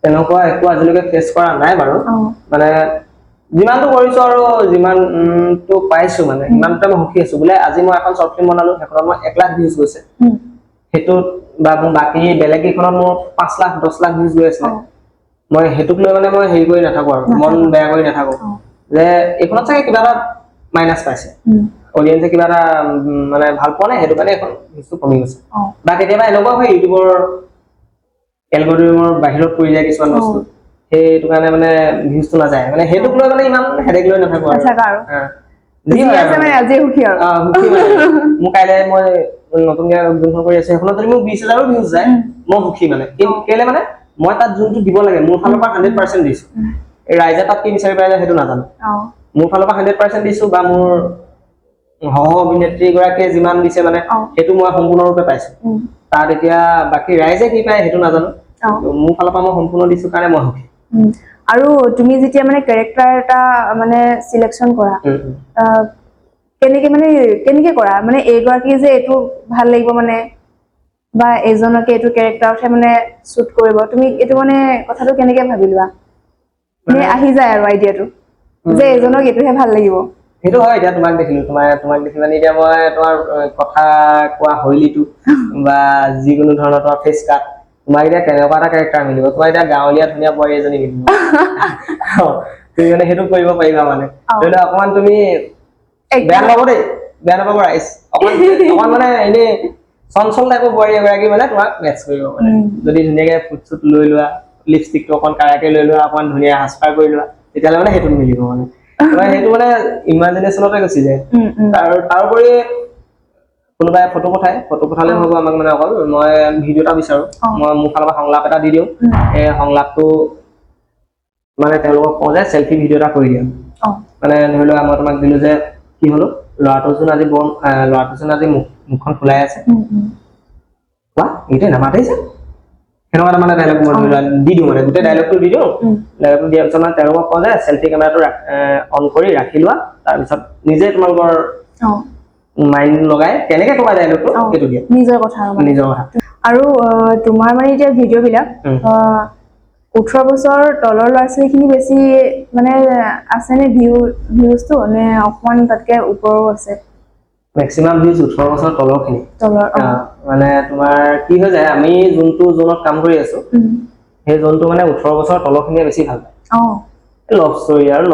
Speaker 2: তেনেকুৱা একো আজিলৈকে ফেচ কৰা নাই বাৰু মানে যিমানটো কৰিছো আৰু যিমানটো পাইছো মানে ইমানটা মই সুখী আছো বোলে আজি মই এখন শ্বৰ্ট ফিল্ম বনালো সেইখনত মই 1 লাখ ভিউজ গৈছে সেইটো বা বাকি বেলেগ এখনত মোৰ 5 লাখ 10 লাখ ভিউজ গৈ আছে মই হেতুক লৈ মানে মই হেৰি কৰি নাথাকো আৰু মন বেয়া কৰি নাথাকো যে এইখনত চাগে কিবা এটা মাইনাস পাইছে অডিয়েন্সে কিবা এটা মানে ভাল পোৱা নাই সেইটো কাৰণে এখন ভিউজটো কমি গৈছে
Speaker 1: অ
Speaker 2: বা কেতিয়াবা এনেকুৱা হয় ইউটিউবৰ এলগৰিদমৰ বাহিৰত পৰি যায় কিছুমান বস্তু সেইটো কাৰণে মানে ভিউজটো নাযায় মানে সেইটোক লৈ মানে ইমান হেডেক লৈ নাথাকো আৰু
Speaker 1: নাথাকা আৰু
Speaker 2: যি
Speaker 1: যি
Speaker 2: হয়
Speaker 1: আছে মানে আজি সুখী আৰু
Speaker 2: সুখী মানে মোৰ কাইলৈ মই নতুনকে যোনখন কৰি আছো সেইখনত যদি মোৰ 20,000ৰো ভিউজ যায় মই সুখী মানে কিন্তু কেলে মানে মই তাত যোনটো দিব লাগে মোৰ ফালৰ পৰা 100% দিছো এই ৰাইজে তাত কি বিচাৰি পাই যায় সেইটো নাজানো মোৰ ফালৰ পৰা 100% দিছো বা মোৰ সহ অভিনেত্ৰী গৰাকীয়ে যিমান দিছে মানে সেইটো মই সম্পূৰ্ণৰূপে পাইছো তাত এতিয়া বাকী ৰাইজে কি পায় সেইটো নাজানো মোৰ ফালৰ পৰা মই সম্পূৰ্ণ দিছো কাৰণে মই সুখী
Speaker 1: আৰু তুমি যেতিয়া মানে কেৰেক্টাৰ এটা মানে সিলেকশন কৰা কেনেকে কৰা মানে এইগৰাকী যে এইটো ভাল লাগিব মানে বা এজনকে এইটো কেৰেক্টাৰতহে মানে শুট কৰিব তুমি এইটো মানে কথাটো কেনেকে ভাবি লোৱা মানে আহি যায় আৰু আইডিয়াটো যে এজনক এইটোহে ভাল লাগিব
Speaker 2: সেইটো হয় এতিয়া তোমাক দেখিলো তোমাক দেখি মানে এতিয়া মই তোমাৰ কথা কোৱা শৈলীটো বা যিকোনো ধৰণৰ তোমাৰ ফেচ কাট তোমাক এতিয়া কেনেকুৱা এটা কেৰেক্টাৰ মিলিব তোমাৰ এতিয়া গাঁৱলীয়া ধুনীয়া বোৱাৰী এজনী মিলিব তুমি মানে সেইটো কৰিব পাৰিবা মানে ধৰি লোৱা অকমান তুমি বেয়া নাপাব ৰাইজ অকমান মানে এনেই চঞ্চল টাইপৰ বোৱাৰী এগৰাকী মানে তোমাক মেটচ কৰিব মানে যদি ধুনীয়াকে ফুট চুট লৈ লোৱা লিপষ্টিকটো অকণ কাৰাকে লৈ লোৱা অকমান ধুনীয়া সাজপাৰ কৰি লোৱা তেতিয়াহ'লে মানে সেইটো মিলিব মানে সেইটো মানে ইমাজিনেশ্যনতে গুচি যায় তাৰোপৰি কোনোবাই ফটো পঠালে হ'ব আমাক মানে অকল মই ভিডিঅ' এটা বিচাৰো মই মোৰ ফালৰ পৰা সংলাপ এটা দি দিওঁ এই সংলাপটো মানে তেওঁলোকক কওঁ যে চেল্ফি ভিডিঅ' এটা কৰি দিওঁ মানে ধৰি লোৱা মই তোমাক দিলো যে কি হলো ল'ৰাটোচোন আজি মুখখন খোলাই আছে কোৱা এইটোৱে নামাতিছে সেনেকুৱা এটা মানে ডাইলগ মই ধৰি লোৱা দি দিওঁ মানে গোটেই ডাইলগটো দি দিওঁ ডাইলগটো দিয়াৰ পিছত মানে তেওঁলোকক কওঁ যে চেল্ফি কেমেৰাটো অন কৰি ৰাখি লোৱা তাৰপিছত নিজে তোমালোকৰ মাইণ্ড লগাই কেনেকে ক'বা ডাইলগটো সেইটো দিয়া
Speaker 1: নিজৰ কথা আৰু তোমাৰ মানে এতিয়া ভিডিঅ' বিলাক 18 বছৰ তলৰ ল'ৰা ছোৱালীখিনি বেছি মানে আছে নে ভিউজটো নে অকমান তাতকে ওপৰো আছে
Speaker 2: মেক্সিমাম ভিউজ 18 বছৰ তলৰখিনি মানে তোমাৰ কি হৈ যায় আমি যোনটো জোনত কাম কৰি আছো সেই জোনটো মানে 18 বছৰ তলৰখিনিয়ে বেছি ভাল পায় লভ ষ্টৰী আৰু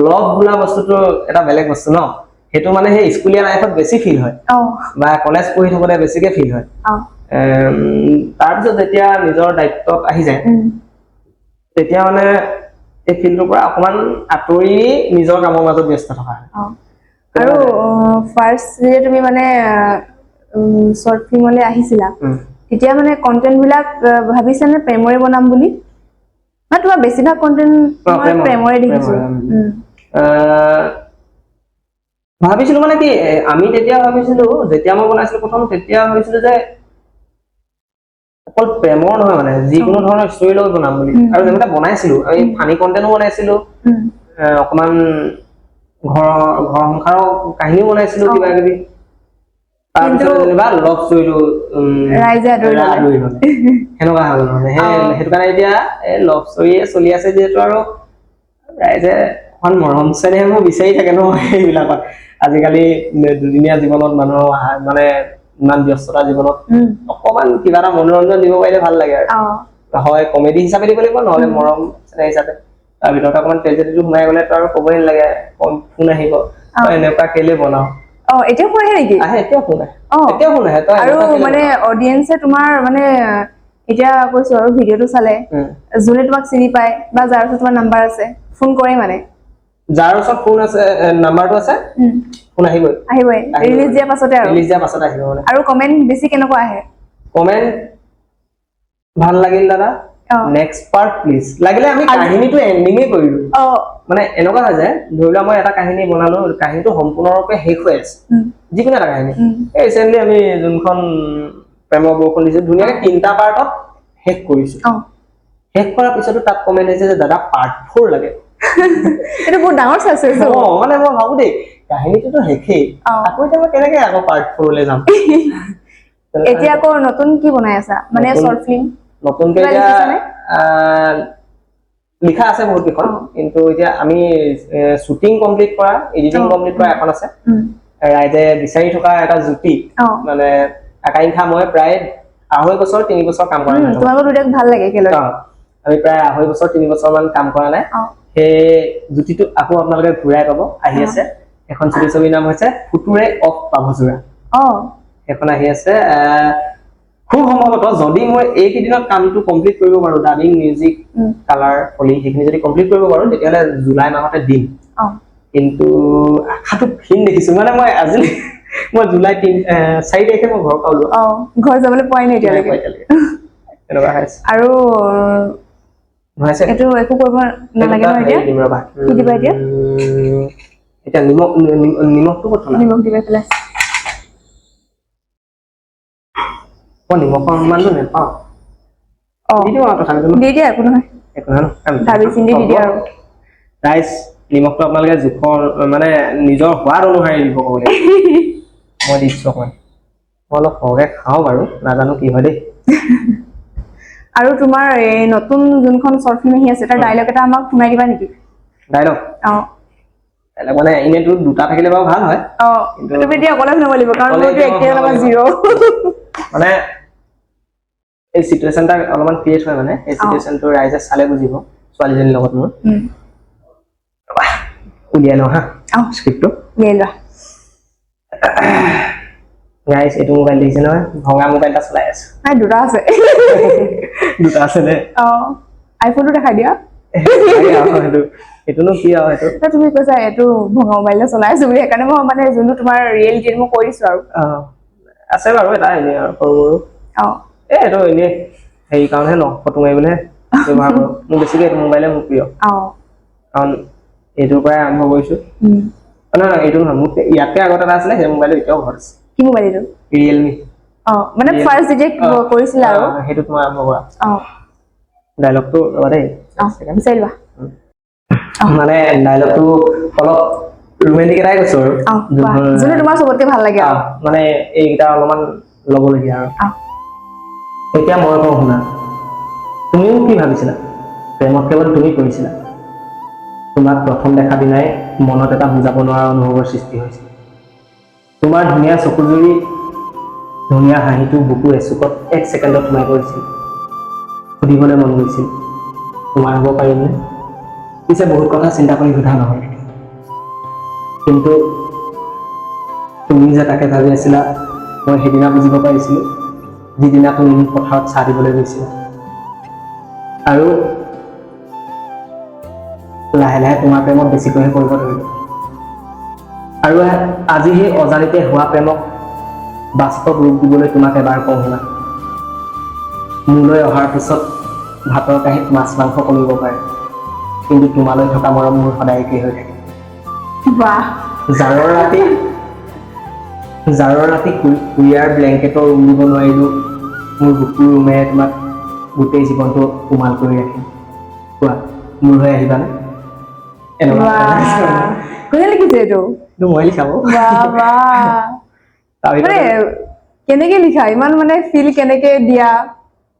Speaker 2: লভ বোলা বস্তুটো এটা বেলেগ বস্তু ন সেইটো মানে সেই স্কুলীয়া লাইফত বেছি ফিল হয় বা কলেজ পঢ়ি থাকোঁতে বেছিকে ফিল হয় তাৰপিছত যেতিয়া নিজৰ দায়িত্বত আহি যায় তেতিয়া মানে এই ফিল্ডটোৰ পৰা অকমান আঁতৰি নিজৰ কামৰ মাজত ব্যস্ত থকা হয়
Speaker 1: আৰু ফাৰ্ষ্ট যে তুমি মানে শৰ্ট ফিল্মলৈ আহিছিলা তেতিয়া মানে কন্টেন্ট বিলাক ভাবিছানে প্ৰেমৰে বনাম বুলি মানে তোমাৰ বেছিভাগ কন্টেন্ট প্ৰেমৰে দেখিছো
Speaker 2: ভাবিছিলো মানে কি আমি তেতিয়া ভাবিছিলো যেতিয়া মই বনাইছিলো প্ৰথম তেতিয়া ভাবিছিলো যে অকল প্ৰেমৰ নহয় মানে যিকোনো ধৰণৰ ষ্টৰী লগত বনাম বুলি আৰু যেনেকে বনাইছিলো আমি ফানি কন্টেন্টো বনাইছিলো অকমান ঘৰ সংসাৰৰ কাহিনীও বনাইছিলো কিবা কিবি তাৰপিছত যেনিবা লভ ষ্টৰীটো
Speaker 1: ৰাইজে আদৰি
Speaker 2: ললে সেনেকুৱা হৈ গ'ল মানে সেইটো কাৰণে এতিয়া এই লভ ষ্টৰীয়ে চলি আছে যিহেতু আৰু ৰাইজে অকমান মৰম চেনেহবোৰ বিচাৰি থাকে ন সেইবিলাকত আজিকালি দুদিনীয়া জীৱনত মানুহৰ মানে ইমান ব্যস্ততা জীৱনত অকমান কিবা এটা মনোৰঞ্জন দিব পাৰিলে ভাল লাগে আৰু হয় কমেডি হিচাপে দিব লাগিব নহলে মৰম চেনেহ হিচাপে তাৰ ভিতৰত অকমান ট্ৰেজেডিটো সোমাই গ'লেতো আৰু ক'বই নালাগে ফোন আহিব এনেকুৱা কেলে বনাও
Speaker 1: এতিয়াও ফোন আহে নেকি
Speaker 2: এতিয়াও ফোন আহে
Speaker 1: আৰু মানে অডিয়েন্সে তোমাৰ মানে এতিয়া কৈছো আৰু ভিডিঅ'টো চালে যোনে তোমাক চিনি পায় বা যাৰ ওচৰত তোমাৰ নাম্বাৰ আছে ফোন কৰে মানে
Speaker 2: যাৰ ওচৰত ফোন আছে নাম্বাৰটো আছে ফোন আহিবই
Speaker 1: ৰিলিজ দিয়াৰ পাছতে
Speaker 2: আহিব মানে
Speaker 1: আৰু কমেন্ট বেছি কেনেকুৱা আহে
Speaker 2: কমেন্ট ভাল লাগিল দাদা নেক্সট পাৰ্ট প্লিজ লাগিলে আমি কাহিনীটো এণ্ডিঙে কৰিলো মানে এনেকুৱা হয় যে ধৰি লোৱা মই এটা কাহিনী বনালো কাহিনীটো সম্পূৰ্ণৰূপে শেষ হৈ আছে যিকোনো এটা কাহিনী এই ৰিচেণ্টলি আমি যোনখন প্ৰেমৰ বৰষুণ দিছো ধুনীয়াকে 3টা পাৰ্টত শেষ কৰিছো শেষ কৰাৰ পিছতো তাত কমেন্ট আহিছে যে দাদা পাৰ্ট 4 লাগে
Speaker 1: এটা বহুত ডাঙৰ সাকসেস
Speaker 2: মানে মই ভাবো দেই কাহিনীটো শেষেই আকৌ এতিয়া মই কেনেকে আকৌ পাৰ্ট 4 লৈ যাম
Speaker 1: এতিয়া আকৌ নতুন কি বনাই আছা মানে শৰ্ট ফিল্ম
Speaker 2: নতুনকে এতিয়া লিখা আছে বহুত কেইখন কিন্তু এতিয়া আমি শুটিং কমপ্লিট কৰা এডিটিং কমপ্লিট কৰা এখন আছে ৰাইজে বিচাৰি থকা এটা জুটি মানে আকাংক্ষা মই প্ৰায় 2.5 বছৰ 3 বছৰ কাম কৰা নাই
Speaker 1: তোমালোকৰ দুটাক ভাল লাগে একেলগে
Speaker 2: আমি প্ৰায় 2.5 বছৰ 3 বছৰ মান কাম কৰা নাই সেই জুটিটো আকৌ আপোনালোকে ঘূৰাই পাব আহি আছে এখন ছবিৰ নাম হৈছে ফুটুৰে অফ পাভযোৰা
Speaker 1: অ
Speaker 2: এখন আহি আছে খুব সম্ভৱত যদি মই এইকেইদিনত কামটো কমপ্লিট কৰিব পাৰো ডাবিং মিউজিক কালাৰ ফলি সেইখিনি যদি কমপ্লিট কৰিব পাৰো তেতিয়াহ'লে জুলাই মাহতে দিম
Speaker 1: অ
Speaker 2: কিন্তু আশাটো ক্ষীণ দেখিছো মানে মই আজি মই জুলাই 4 তাৰিখে মই ঘৰ পালো
Speaker 1: অ ঘৰ যাবলৈ পোৱাই নাই এতিয়ালৈকে
Speaker 2: এনেকুৱা হৈছে
Speaker 1: আৰু
Speaker 2: হৈছে
Speaker 1: এইটো একো কৰিব নালাগে ন এতিয়া
Speaker 2: দিম ৰবা
Speaker 1: কি দিবা এতিয়া
Speaker 2: এতিয়া নিমখটো ক'ত থলা
Speaker 1: নিমখ দিবা পেলাই
Speaker 2: নিমখৰ সন্মানটো নেপাওঁ
Speaker 1: অ
Speaker 2: দি দিওঁ আৰু তথাপিতো
Speaker 1: দি দিয়া একো নহয়
Speaker 2: একো নহয়
Speaker 1: ভাবি চিন্তি দি দিয়া আৰু
Speaker 2: ৰাইচ নিমখটো আপোনালোকে জোখৰ মানে নিজৰ সোৱাদ অনুসাৰে দিব ক'ব লাগিব মই দিছোঁ অকণমান মই অলপ সৰহকৈ খাওঁ বাৰু নাজানো কি হয় দেই
Speaker 1: আৰু তোমাৰ এই নতুন যোনখন শৰ্ট ফিল্ম আহি আছে তাৰ ডায়লগ এটা আমাক শুনাই দিবা নেকি
Speaker 2: ডাইলগ
Speaker 1: অ
Speaker 2: ডাইলগ মানে এনেইতো দুটা থাকিলে বাৰু ভাল হয়
Speaker 1: অ তুমি এতিয়া অকলে শুনাব লাগিব কাৰণ মোৰতো একেই লগত জিৰ'
Speaker 2: মানে এই চিটুৱেশ্যনটা অলপমান ক্ৰিয়েট হয় মানে এই চিটুৱেশ্যনটো ৰাইজে চালে বুজিব ছোৱালীজনীৰ লগত মোৰ উলিয়াই লওঁ হা স্ক্ৰিপ্টটো
Speaker 1: উলিয়াই লোৱা
Speaker 2: গাইজ এইটো মোবাইল দেখিছে নহয় ভঙা মোবাইল এটা চলাই আছো
Speaker 1: নাই দুটা আছে
Speaker 2: দুটা আছে নে
Speaker 1: অ আইফোনটো দেখাই দিয়া
Speaker 2: সেইটোনো কি আৰু সেইটো
Speaker 1: তুমি কৈছা এইটো ভঙা মোবাইলে চলাই আছো বুলি সেইকাৰণে মই মানে যোনটো তোমাৰ ৰিয়েলিটি মই কৈ দিছো আৰু
Speaker 2: আছে বাৰু এটা এনেই আৰু সৰু সৰু এইটো এনেই হেৰি কাৰণেহে ন ফটো মাৰিবলৈ ব্যৱহাৰ কৰোঁ মোৰ বেছিকৈ এইটো মোবাইলে মোৰ প্ৰিয় কাৰণ এইটোৰ পৰাই আৰম্ভ কৰিছোঁ নহয় এইটো নহয় মোক ইয়াতকৈ আগত এটা আছিলে সেই মোবাইলটো এতিয়াও ঘৰত আছে
Speaker 1: কি মোবাইল এইটো
Speaker 2: ৰিয়েলমি
Speaker 1: মানে ফাৰ্ষ্ট যেতিয়া কৰিছিলা আৰু
Speaker 2: সেইটো তোমাৰ আৰম্ভ কৰা
Speaker 1: অ
Speaker 2: ডাইলগটো ৰবা দেই
Speaker 1: বিচাৰি লোৱা
Speaker 2: মানে ডাইলগটো অলপ ৰোমেণ্টিক এটাই কৈছো আৰু
Speaker 1: যোনটো তোমাৰ চবতকে ভাল লাগে আৰু
Speaker 2: মানে এইকেইটা অলপমান ল'বলগীয়া আৰু এতিয়া মই কওঁ শুনা তুমিও কি ভাবিছিলা প্ৰেমত কেৱল তুমি কৰিছিলা তোমাক প্ৰথম দেখা দিনাই মনত এটা বুজাব নোৱাৰা অনুভৱৰ সৃষ্টি হৈছিল তোমাৰ ধুনীয়া চকুজুৰি ধুনীয়া হাঁহিটো বুকুৰ এচুকত 1 ছেকেণ্ডত সোমাই পৰিছিল সুধিবলৈ মন গৈছিল তোমাৰ হ'ব পাৰিমনে পিছে বহুত কথা চিন্তা কৰি সোধা নহয় কিন্তু তুমি যে তাকে ভাবি আছিলা মই সেইদিনা বুজিব পাৰিছিলোঁ যিদিনা তুমি মোক পথাৰত চাহ দিবলৈ গৈছিলা আৰু লাহে লাহে তোমাৰ প্ৰেমত বেছিকৈহে পৰিব ধৰিলোঁ আৰু আজি সেই অজানিতে হোৱা প্ৰেমক বাস্তৱ ৰূপ দিবলৈ তোমাক এবাৰ কওঁ শুনা মোলৈ অহাৰ পিছত ভাতৰ কাঁহীত মাছ মাংস কমিব পাৰে কিন্তু তোমালৈ থকা মৰম মোৰ সদায় একেই হৈ থাকে জাৰৰ ৰাতি কুৰিয়াৰ ব্লেংকেটৰ ৰুম দিব নোৱাৰিলোঁ মোৰ বুকুৰ ৰুমেৰে তোমাক গোটেই জীৱনটো কোমাল কৰি ৰাখিম কোৱা মোৰ হৈ আহিবানে
Speaker 1: কোনে লিখিছে এইটো
Speaker 2: মই লিখাব
Speaker 1: মানে কেনেকে লিখা ইমান মানে ফিল কেনেকে দিয়া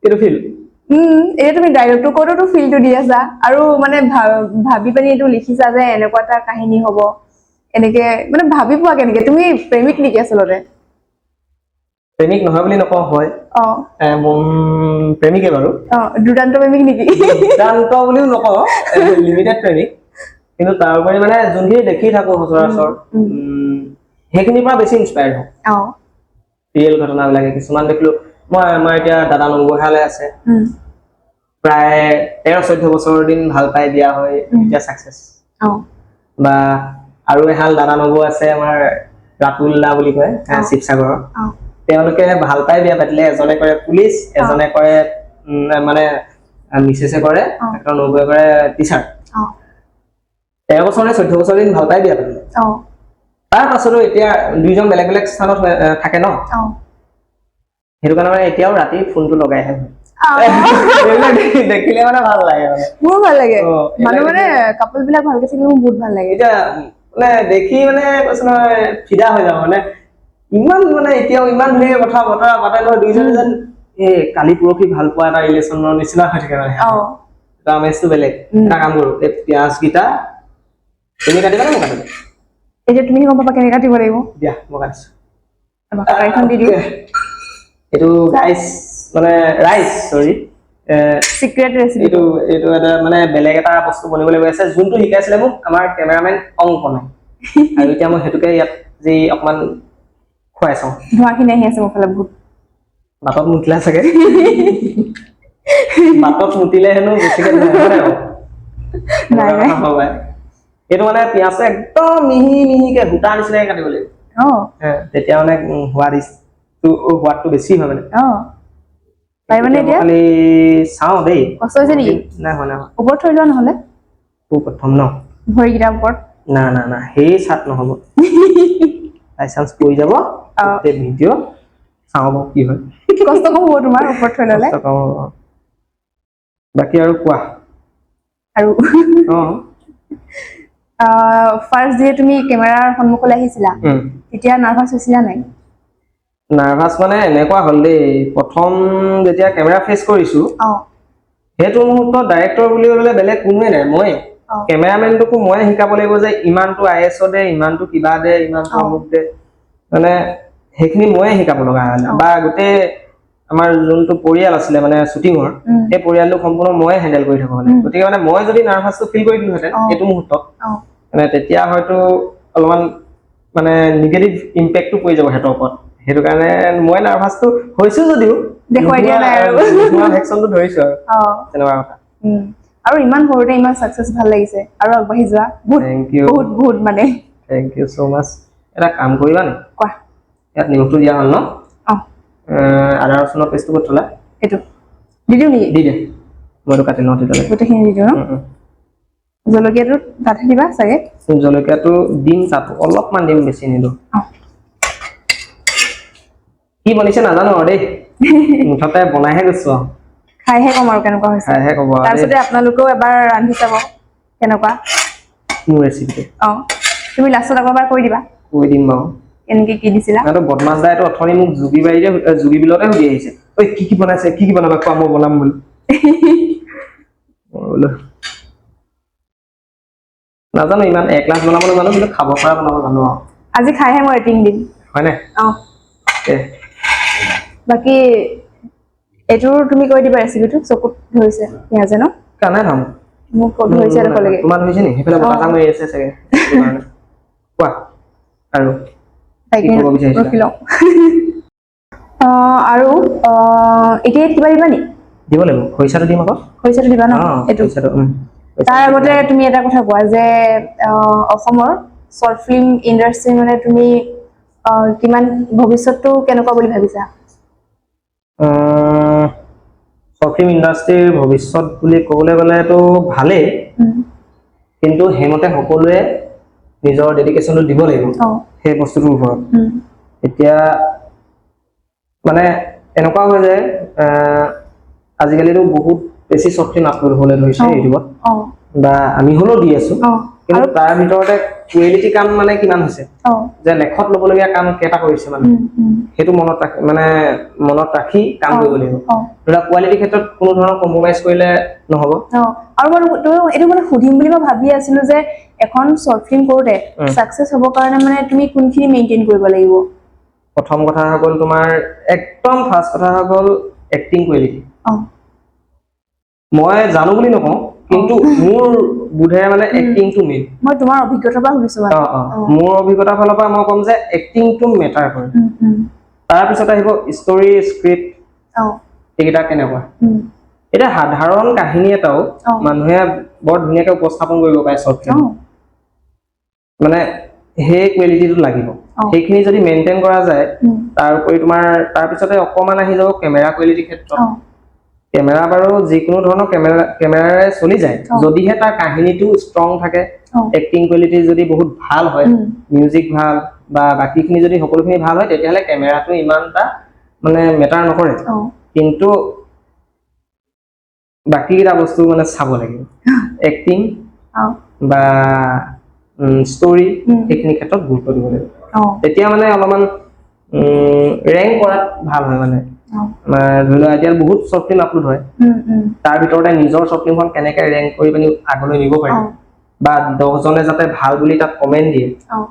Speaker 2: এইটো ফিল
Speaker 1: এতিয়া তুমি ডাইলগটো কততো ফিলটো দি আছা আৰু মানে ভাবি পানি এইটো লিখিছা যে এনেকুৱা এটা কাহিনী হব এনেকে মানে ভাবি পোৱা কেনেকে তুমি প্ৰেমিক নেকি আচলতে
Speaker 2: প্ৰেমিক নহয় বুলি নকওঁ হয় প্ৰেমিকে বাৰু
Speaker 1: দুৰ্দান্ত প্ৰেমিক নেকি
Speaker 2: দুৰ্দান্ত বুলিও নকওঁ লিমিটেড প্ৰেমিক কিন্তু তাৰ উপৰি মানে যোনখিনি দেখি থাকো সচৰাচৰ সেইখিনিৰ পৰা বেছি ইনস্পায়াৰ্ড হওঁ ৰিয়েল ঘটনাবিলাকে কিছুমান দেখিলো মই এতিয়া দাদা নবহালে আছে প্ৰায় 13-14 বছৰৰ দিন ভাল পাই দিয়া হয় এতিয়া সাকসেস বা আৰু এহাল দাদা নবু আছে আমাৰ ৰাতুল দা বুলি কয় শিৱসাগৰৰ তেওঁলোকে ভাল পাই বিয়া পাতিলে এজনে কৰে পুলিচ এজনে কৰে মানে মিছেছে কৰে একটা নবুয়ে কৰে টিচাৰ 13 বছৰ নে 14 বছৰ দিন ভাল পাই বিয়া পাতিলে তাৰ পাছতো এতিয়া দুইজন বেলেগ বেলেগ স্থানত থাকে ন সেইটো কাৰণে মানে এতিয়াও ৰাতি ফোনটো লগাই আহে দেখিলে মানে ভাল লাগে মানে
Speaker 1: মোৰ ভাল লাগে মানুহ মানে কাপল বিলাক ভালকে থাকিলে মোৰ বহুত ভাল লাগে
Speaker 2: এতিয়া মানে দেখি মানে কৈছ নহয় ফিদা হৈ যাওঁ মানে ইমান মানে এতিয়াও ইমান ধুনীয়া কথা বতৰা পাতে নহয় দুইজনে যেন এই কালি পৰহি ভাল পোৱা এটা ৰিলেশ্যনৰ নিচিনা হৈ থাকে মানে এটা আমেজটো বেলেগ এটা কাম কৰো এই পিঁয়াজকেইটা তুমি কাটিবা নে মই কাটিম
Speaker 1: এতিয়া তুমি গম পাবা কেনেকে কাটিব লাগিব
Speaker 2: দিয়া মই কাটিছো
Speaker 1: কড়াইখন দি দিওঁ
Speaker 2: এইটো গাইছ মানে ৰাইচ সৰি
Speaker 1: সিক্ৰেট ৰেচিপি
Speaker 2: এইটো এটা মানে বেলেগ এটা বস্তু বনিবলৈ গৈ আছে যোনটো শিকাইছিলে মোক আমাৰ কেমেৰামেন অংকনে আৰু এতিয়া মই সেইটোকে ইয়াত যি অকমান খুৱাই চাওঁ
Speaker 1: ধোঁৱাখিনি আহি আছে মোৰ ফালে বহুত
Speaker 2: বাটত মুতিলা চাগে বাটত মুতিলে হেনো বেছিকে নহয়
Speaker 1: নাই নাই
Speaker 2: এইটো মানে পিঁয়াজটো একদম মিহি মিহিকে গোটা নিচিনাকে কাটিব লাগিব তেতিয়া মানে সোৱাদটো বেছি হয় মানে
Speaker 1: পাৰিবানে এতিয়া
Speaker 2: খালি চাওঁ দেই
Speaker 1: কষ্ট হৈছে নেকি
Speaker 2: নাই হোৱা
Speaker 1: ওপৰত থৈ লোৱা নহ'লে
Speaker 2: প্ৰথম ন
Speaker 1: ভৰিকেইটাৰ ওপৰত
Speaker 2: না সেই চাট নহ'ব বাই চান্স পৰি যাব ভিডিঅ' চাওঁ কি হয়
Speaker 1: কষ্ট কম হ'ব তোমাৰ ওপৰত থৈ ল'লে
Speaker 2: বাকী আৰু কোৱা
Speaker 1: আৰু ফাৰ্ষ্ট যে তুমি কেমেৰাৰ সন্মুখলৈ আহিছিলা তেতিয়া নাৰ্ভাছ হৈছিলা নাই
Speaker 2: নাৰ্ভাছ মানে এনেকুৱা হ'ল দেই প্ৰথম যেতিয়া কেমেৰা ফেচ কৰিছো সেইটো মুহূৰ্তত ডাইৰেক্টৰ বুলি ক'লে বেলেগ কোনোৱে নাই মই কেমেৰামেনটোকো মই শিকাব লাগিব যে ইমানটো ISO দে ইমানটো কিবা দে ইমানটো অমুক দে মানে সেইখিনি ময়ে শিকাব লগা হ'ল বা গোটেই আমাৰ যোনটো পৰিয়াল আছিলে মানে শ্বুটিঙৰ সেই পৰিয়ালটো সম্পূৰ্ণ ময়ে হেণ্ডেল কৰি থাকো মানে গতিকে মানে মই যদি নাৰ্ভাছটো ফিল কৰি দিলোহেঁতেন এইটো মুহূৰ্তত মানে তেতিয়া হয়তো অলপমান মানে নিগেটিভ ইম্পেক্টটো পৰি যাব সিহঁতৰ ওপৰত সেইটো কাৰণে মই নাৰ্ভাছটো হৈছো যদিও
Speaker 1: দেখুৱাই দিয়া নাই আৰু
Speaker 2: মই ভেকচনটো ধৰিছো আৰু তেনেকুৱা কথা
Speaker 1: আৰু ইমান সৰুতে ইমান সাকসেস ভাল লাগিছে আৰু আগবাঢ়ি যোৱা বহুত বহুত মানে
Speaker 2: থ্যাংক ইউ সো মাচ এটা কাম কৰিবা নে
Speaker 1: কোৱা
Speaker 2: ইয়াত নিমখটো দিয়া হ'ল ন আদা ৰচুনৰ পেষ্টটো ক'ত থলা
Speaker 1: এইটো দি দিওঁ নেকি
Speaker 2: দি দে মইতো কাটি লওঁ তেতিয়ালৈ
Speaker 1: গোটেইখিনি দি দিওঁ ন জলকীয়াটো তাতে দিবা চাগে
Speaker 2: জলকীয়াটো দিম তাত অলপমান দিম বেছি নিদিওঁ কি বনিছে নাজানো আৰু দেই মুঠতে বনাইহে গৈছো
Speaker 1: খাইহে কম আৰু কেনেকুৱা হৈছে
Speaker 2: খাইহে ক'ব আৰু
Speaker 1: তাৰপিছতে আপোনালোকেও এবাৰ ৰান্ধি চাব কেনেকুৱা
Speaker 2: মোৰ ৰেচিপিটো
Speaker 1: তুমি লাষ্টত আকৌ এবাৰ কৈ দিবা
Speaker 2: কৈ দিম বাৰু
Speaker 1: এনেকে কি দিছিলা
Speaker 2: আৰু বদমাছ দাইটো অথনি মোক জুগি বিলতে সুধি আহিছে ঐ কি বনাইছে কি বনাবা কোৱা মই বনাম বুলি নাজানো ইমান 1 লাখ বনাব নাজানো কিন্তু খাব পৰা বনাব জানো আৰু
Speaker 1: আজি খাইহে মই ৰেটিং দিম
Speaker 2: হয়নে
Speaker 1: বাকি এটোৰ তুমি কৈ দিবা ৰেচিপিটো চকুত ধৰিছে পিয়াজে ন
Speaker 2: কানে থাম
Speaker 1: মোক ধৰিছে আৰু কলেগে
Speaker 2: তোমাৰ ধৰিছে নি হেফালে বতাহ মাৰি আছে চাগে কোৱা আৰু কি ক'ব বিচাৰিছা
Speaker 1: ৰখি লওঁ আৰু এতিয়া কিবা দিবা নি
Speaker 2: দিব লাগিব খৰিচাটো দিম আকৌ
Speaker 1: খৰিচাটো দিবা ন এইটো তাৰ আগতে তুমি এটা কথা কোৱা যে অসমৰ শৰ্ট ফিল্ম ইণ্ডাষ্ট্ৰি মানে তুমি কিমান ভৱিষ্যতটো কেনেকুৱা বুলি ভাবিছা
Speaker 2: শৰ্ট ফিল্ম ইণ্ডাষ্ট্ৰিৰ ভৱিষ্যত বুলি ক'বলৈ গ'লেতো ভালেই কিন্তু হেমতে সকলোৱে নিজৰ ডেডিকেশ্যনটো দিব লাগিব সেই বস্তুটোৰ ওপৰত এতিয়া মানে এনেকুৱা হয় যে আজিকালিতো বহুত বেছি শৰ্ট ফিল্ম আপলোড হ'বলৈ ধৰিছে ইউটিউবত বা আমি হ'লেও দি আছো কিন্তু তাৰ ভিতৰতে কুৱালিটি কাম মানে কিমান হৈছে যে লেখত ল'বলগীয়া কাম কেইটা কৰিছে মানে সেইটো মনত ৰাখি কাম কৰিব লাগিব ধৰা কোৱালিটি ক্ষেত্ৰত কোনো ধৰণৰ কম্প্ৰমাইজ কৰিলে নহ'ব
Speaker 1: আৰু মই এইটো মানে সুধিম বুলি মই ভাবি আছিলো যে এখন শৰ্ট ফিল্ম কৰোতে সাকসেস হ'ব কাৰণে মানে তুমি কোনখিনি মেইনটেইন কৰিব লাগিব
Speaker 2: প্ৰথম কথা হ'ল তোমাৰ একদম ফাৰ্ষ্ট কথা হ'ল এক্টিং কোৱালিটি মই জানো বুলি নকওঁ কিন্তু মোৰ বুধে মানে এক্টিংটো মেইন
Speaker 1: মই তোমাৰ অভিজ্ঞতাৰ পৰা সুধিছো
Speaker 2: মোৰ অভিজ্ঞতাৰ ফালৰ পৰা মই ক'ম যে এক্টিংটো মেটাৰ কৰে তাৰ পিছত আহিব ষ্টৰী স্ক্ৰিপ্ট এইকেইটা কেনেকুৱা এটা সাধাৰণ কাহিনী এটাও মানুহে বৰ ধুনীয়াকৈ উপস্থাপন কৰিব পাৰে শৰ্ট ফিল্ম মানে সেই কোৱালিটিটো লাগিব সেইখিনি যদি মেইনটেইন কৰা যায় তাৰ উপৰি তোমাৰ তাৰ পিছতে অকমান আহি যাব কেমেৰা কোৱালিটি ক্ষেত্ৰত কেমেৰা বাৰু যিকোনো ধৰণৰ কেমেৰাৰে চলি যায় যদিহে তাৰ কাহিনীটো ষ্ট্ৰং থাকে এক্টিং কোৱালিটি যদি বহুত ভাল হয় মিউজিক ভাল বা বাকিখিনি যদি সকলোখিনি ভাল হয় তেতিয়াহ'লে কেমেৰাটো ইমান এটা মানে মেটাৰ নকৰে কিন্তু বাকি এটা বস্তু মানে চাব লাগিব এক্টিং বা ষ্টৰী এইখিনি ক্ষেত্ৰত গুৰুত্ব দিব লাগিব তেতিয়া মানে অলপমান ৰেংক কৰাত ভাল হয় মানে ধৰি লোৱা এতিয়া বহুত শৰ্ট ফিল্ম আপলোড হয় তাৰ ভিতৰতে নিজৰ শৰ্ট ফিল্মখন কেনেকে ৰেংক কৰি পিনি আগলৈ নিব পাৰি বা 10 জনে যাতে ভাল বুলি তাত কমেন্ট দিয়ে